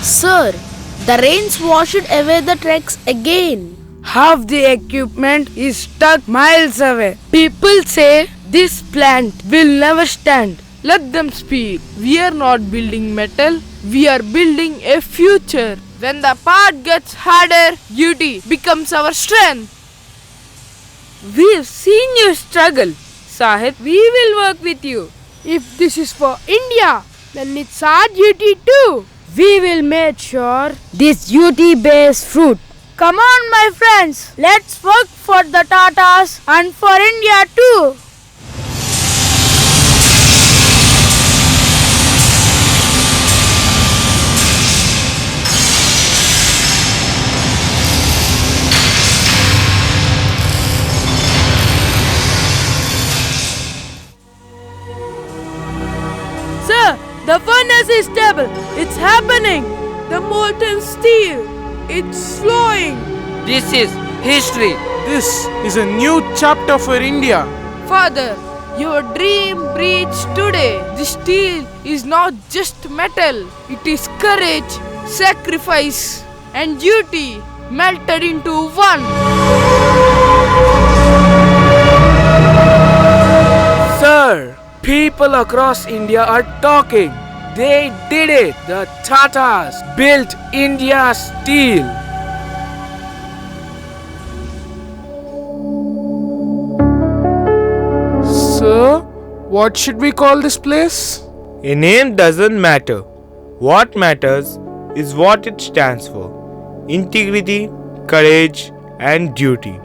Sir, the rains washed away the tracks again. Half the equipment is stuck miles away. People say this plant will never stand. Let them speak. We are not building metal. We are building a future. When the path gets harder, duty becomes our strength. We've seen you struggle. Sahib, we will work with you. If this is for India, then it's our duty too. We will make sure this duty bears fruit. Come on, my friends. Let's work for the Tatas and for India too. Sir, the furnace is stable. It's happening. The molten steel. It's flowing. This is history. This is a new chapter for India. Father, your dream breathes today. The steel is not just metal. It is courage, sacrifice, and duty melted into one. Sir, people across India are talking. They did it. The Tatas built India's steel. Sir, what should we call this place? A name doesn't matter. What matters is what it stands for. Integrity, courage, and duty.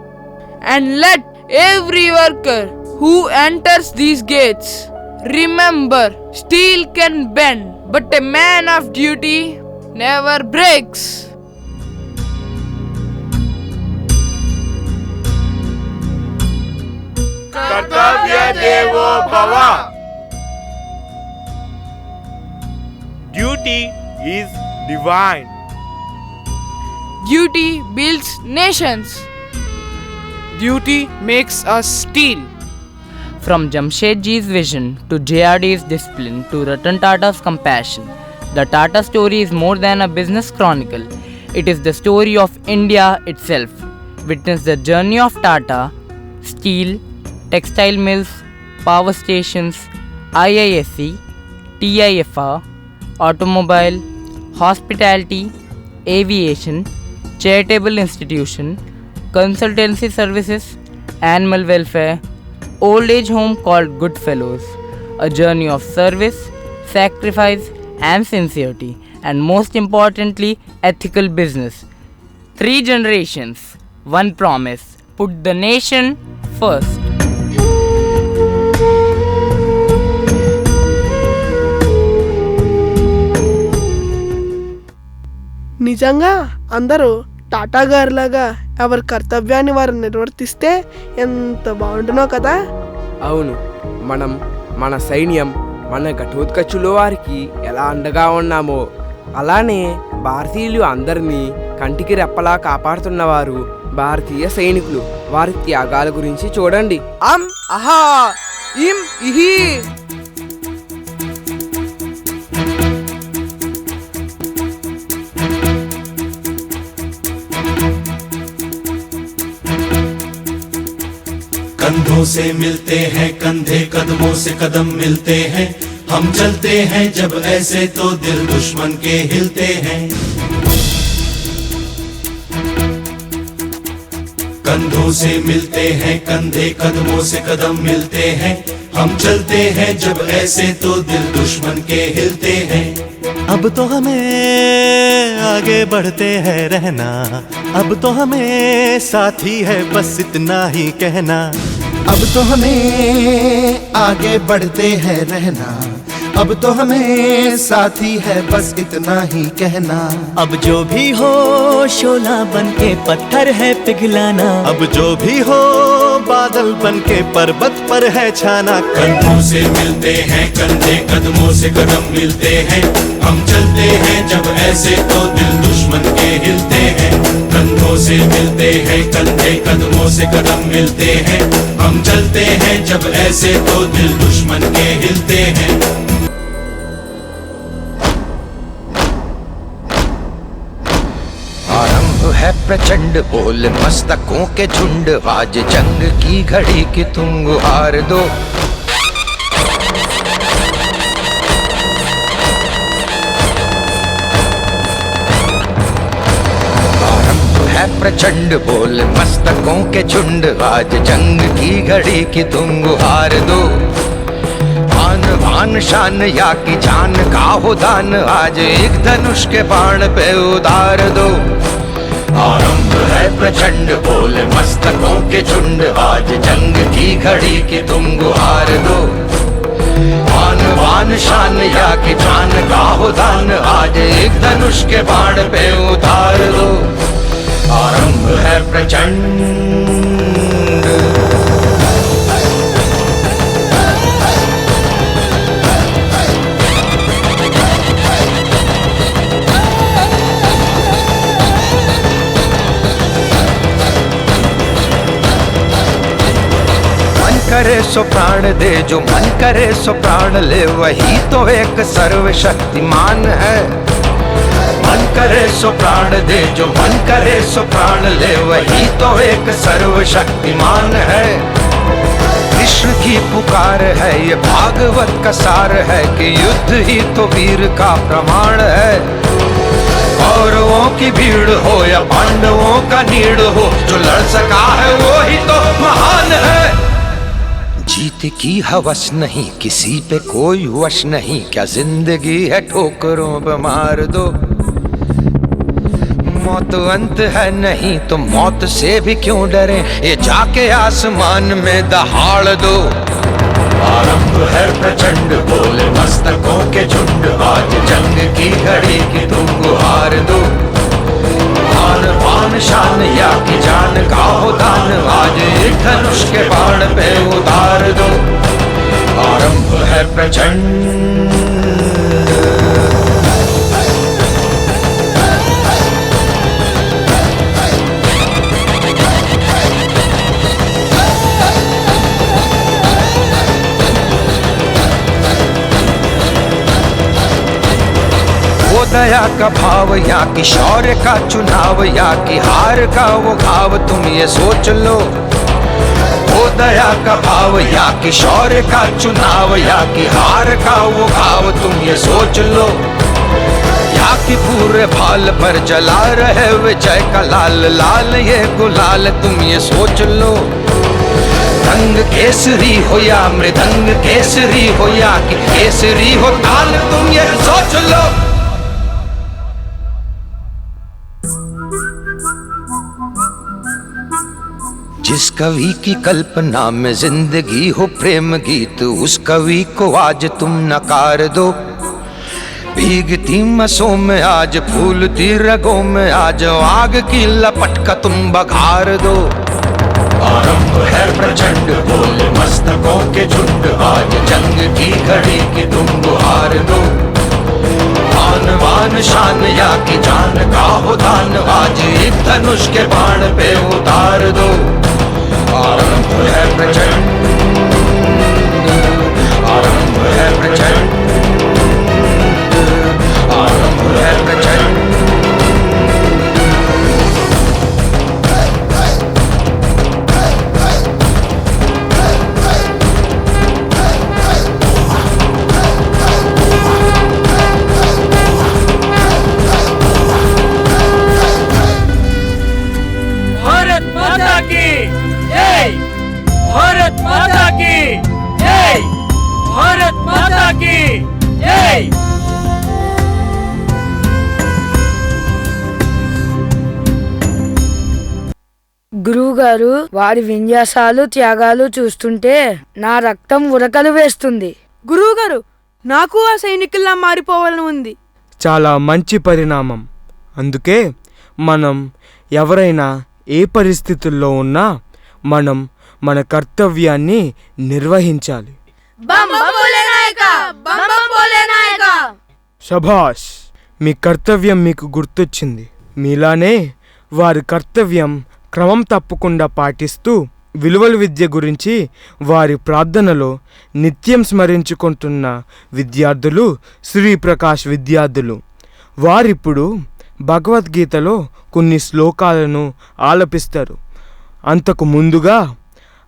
And let every worker who enters these gates remember, steel can bend, but a man of duty never breaks. Kartavya Devo Bhava. Duty is divine. Duty builds nations. Duty makes us steel. From Jamshedji's vision to JRD's discipline to Ratan Tata's compassion, the Tata story is more than a business chronicle. It is the story of India itself. Witness the journey of Tata, steel, textile mills, power stations, IISc, TIFR, automobile, hospitality, aviation, charitable institution, consultancy services, animal welfare, old age home called Goodfellows, a journey of service, sacrifice and sincerity, and most importantly, ethical business. 3 generations, one promise, put the nation first. నిజంగా అందరూ టాటా గారిలాగా ఎవరి కర్తవ్యాన్ని వారు నిర్వర్తిస్తే ఎంత బాగుండునో కదా. అవును, మన సైన్యం మన ఘటోత్కచుల వారికి ఎలా అండగా ఉన్నామో అలానే భారతీయులు అందరినీ కంటికి రెప్పలా కాపాడుతున్నవారు భారతీయ సైనికులు. వారి త్యాగాల గురించి చూడండి. అహా ఇం ఇహి. कंधों से मिलते हैं कंधे, कदमों से कदम मिलते हैं, हम चलते हैं जब ऐसे तो दिल दुश्मन के हिलते हैं। कंधों से मिलते हैं कंधे, कदमों से कदम मिलते हैं, हम चलते हैं जब ऐसे तो दिल दुश्मन के हिलते हैं। अब तो हमें आगे बढ़ते हैं रहना, अब तो हमें साथी है बस इतना ही कहना। अब तो हमें आगे बढ़ते हैं रहना, अब तो हमें साथी है बस इतना ही कहना। अब जो भी हो शोला बन के पत्थर है पिघलाना, अब जो भी हो बादल बन के पर्वत पर है छाना। कंधों से मिलते हैं कंधे, कदमों से कदम मिलते हैं, हम चलते हैं जब ऐसे तो दिल दुश्मन के हिलते हैं। कंधों से मिलते हैं कंधे, कदमों से कदम मिलते हैं, हम चलते हैं जब ऐसे तो दिल दुश्मन के हिलते हैं। है प्रचंड बोल मस्तकों के झुंड, आज जंग की घड़ी की तुम गुहार दो। आरंभ है प्रचंड बोल मस्तकों के झुंड, आज जंग की घड़ी की तुम गुहार दो। भान भान शान या की जान का हो दान, आज एक धनुष के बाण पे उतार दो। आरंभ है प्रचंड बोल मस्तकों के झुंड, आज जंग की घड़ी की तुम गुहार दो। भान भान शान या की जान का हो दान, आज एक धनुष के बाण पे उतार दो। आरंभ है प्रचंड। करे सो प्राण दे, जो मन करे सो प्राण ले, वही तो एक सर्वशक्तिमान है। मन करे सो प्राण दे, जो मन करे सो प्राण ले, वही तो एक सर्वशक्तिमान है। कृष्ण की पुकार है ये भागवत का सार है, कि युद्ध ही तो वीर का प्रमाण है। कौरवों की भीड़ हो या पांडवों का नीड़ हो, जो लड़ सका है वो ही तो महान है। जीत की हवस नहीं किसी पे कोई वश नहीं, क्या जिंदगी है ठोकरों पे मार दो। मौत अंत है नहीं तो मौत से भी क्यों डरे, ये जाके आसमान में दहाड़ दो। आरंभ है प्रचंड बोल मस्तकों के झुंड, आज जंग की घड़ी की तुम गुहार दो। भान भान शान या की जान का हो दान, आज एक धनुष के बाण पे उतार दो। आरंभ है प्रचंड। वो दया का भाव या कि शौर्य का चुनाव, या कि हार का वो घाव तुम ये सोच लो। वो दया का भाव या कि शौर्य का चुनाव, या कि हार का वो घाव तुम ये सोच लो। या कि पूरे भाल पर जला रहे विजय का लाल लाल ये गुलाल तुम ये सोच लो। रंग केसरी हो या मृदंग केसरी हो, या कि केसरी हो ताल तुम ये सोच लो। जिस कवि की कल्पना में जिंदगी हो प्रेम गीत, उस कवि को आज तुम नकार दो। भीगती मसों में आज फूलती रगों में आज आग की लपट का तुम बघार दो। आरंभ है प्रचंड बोल मस्तकों के झुंड, आज जंग की घड़ी की तुम गुहार दो। आन बान शान या की जान का हो दान, आज एक धनुष के बाण पे उतार दो। आरंभ है प्रचंड, आरंभ है प्रचंड, आरंभ है प्रचंड। की जय, भारत माता की जय, भारत माता की जय। గురువుగారు, వారి విన్యాసాలు త్యాగాలు చూస్తుంటే నా రక్తం ఉరకలు వేస్తుంది. గురువుగారు, నాకు ఆ సైనికుల్లా మారిపోవాలని ఉంది. చాలా మంచి పరిణామం. అందుకే మనం ఎవరైనా ఏ పరిస్థితుల్లో ఉన్నా మనం మన కర్తవ్యాన్ని నిర్వహించాలి. శభాష్, మీ కర్తవ్యం మీకు గుర్తొచ్చింది. మీలానే వారి కర్తవ్యం క్రమం తప్పకుండా పాటిస్తూ విలువల విద్య గురించి వారి ప్రార్థనలో నిత్యం స్మరించుకుంటున్న విద్యార్థులు శ్రీప్రకాష్ విద్యార్థులు. వారిప్పుడు భగవద్గీతలో కొన్ని శ్లోకాలను ఆలపిస్తారు. అంతకు ముందుగా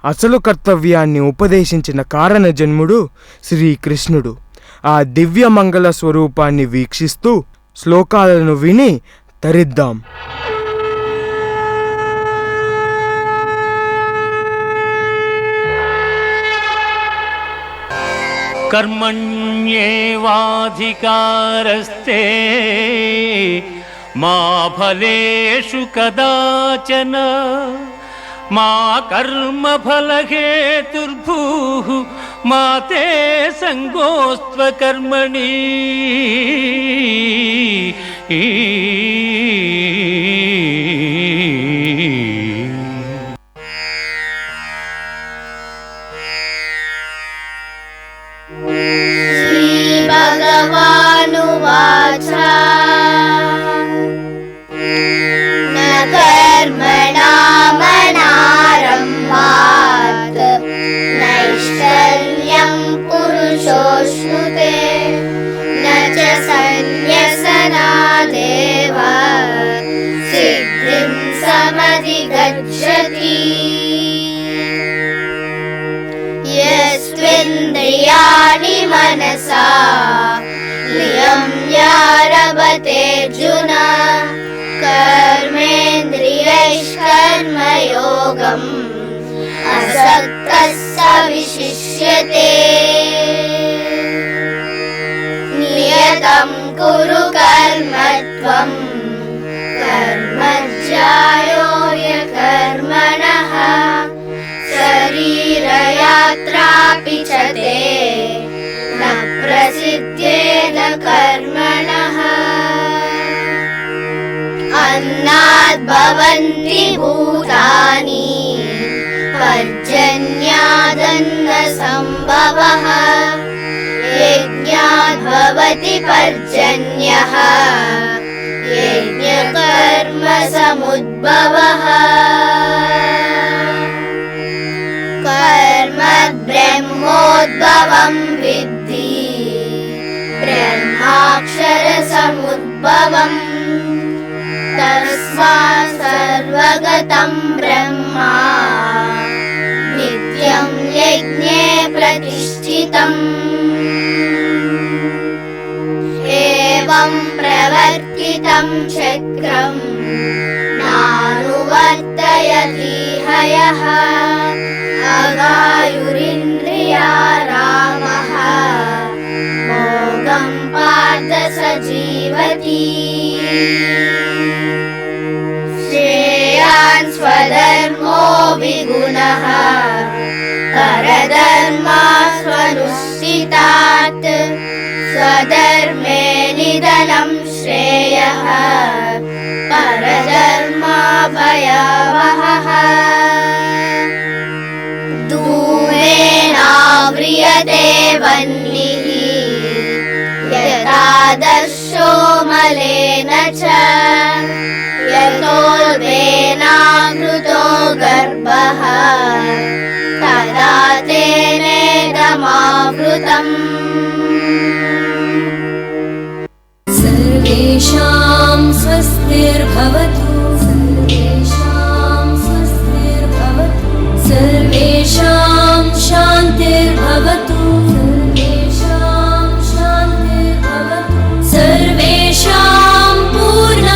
అసలు కర్తవ్యాన్ని ఉపదేశించిన కారణ జన్ముడు శ్రీకృష్ణుడు. ఆ దివ్య మంగళ స్వరూపాన్ని వీక్షిస్తూ శ్లోకాలను విని తరిద్దాం. कर्मण्येवाधिकारस्ते मा फलेषु कदाचन मा कर्मफलहेतुर्भूः मा ते सङ्गोऽस्त्वकर्मणि। श्रीभगवानुवाच न कर्मणामनारम्भात् नैष्कर्म्यं पुरुषोऽश्नुते न च सन्न्यसनादेव सिद्धिं समधिगच्छति। यस्त्विन्द्रियाणि मनसा नियम्यारभतेऽर्जुन कर्मेन्द्रियैष्कर्मयोगम् असक्तः स विशिष्यते। नियतं कुरु कर्म त्वं कर्म ज्यायो ह्यकर्मणः शरीरयात्रापि च ते न प्रसिद्ध्येद कर्मणः। अन्नाद् भवन्ति भूतानि पर्जन्यादन्नसम्भवः यज्ञाद् भवति पर्जन्यः यज्ञकर्मसमुद्भवः। कर्म ब्रह्मोद्भवं विद्धि ब्रह्माक्षरसमुद्भवम् तस्मात् सर्वगतं ब्रह्मा नित्यं यज्ञे प्रतिष्ठितम्। एवं प्रवर्तितं चक्रं नानुवर्तयति हयः अगायुरिन्द्रिया रामः मोगं पार्थ स जीवति। श्रेयान् स्वधर्मो विगुणः परधर्मा स्वनुष्ठितात् स्वधर्मे निधनं श्रेयः परधर्मा भयावहः। धूमेनाव्रियते वह्निः यथादर्शो मलेन च यतोल्बेनावृतो गर्भः तदा तेनेदमावृतम्। सर्वेषां स्वस्तिर्भवतु सर्वेषां स्वस्तिर्भवतु सर्वेषां शान्तिर्भवतु सर्वेषां शान्तिर्भवतु सर्वेषां पूर्ण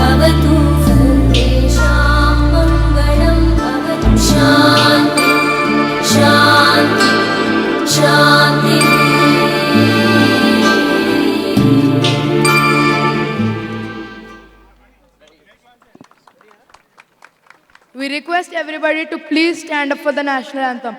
भवतु सर्वेषां मङ्गलं भवतु शान्ति शान्ति शान्ति We request everybody to please stand up for the national anthem.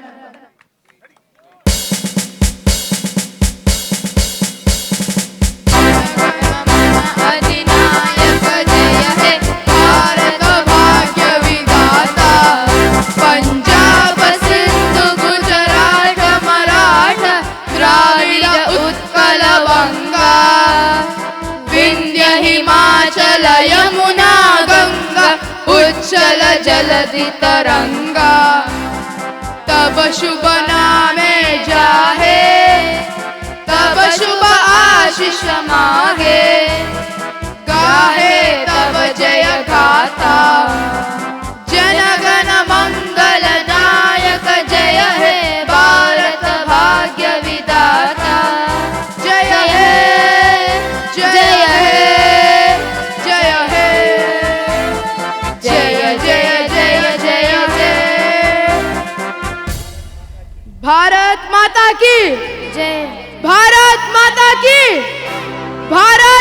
अधिनायक जय हे भारत भाग्य विधाता पंजाब सिंध गुजरात मराठा द्राविड उत्कल बंगा विंध्य हिमाचल यमुना गंगा उच्चल जलधि तरंगा तब शुभ नामे जाहे तब शुभ आशीष मागे गाहे तब जय गाथा जनगण मंगल नायक जय हे भारत भाग्य विधाता जय हे जय हे जय हे जय जय जय जय हे भारत माता की जय भारत माता की भारत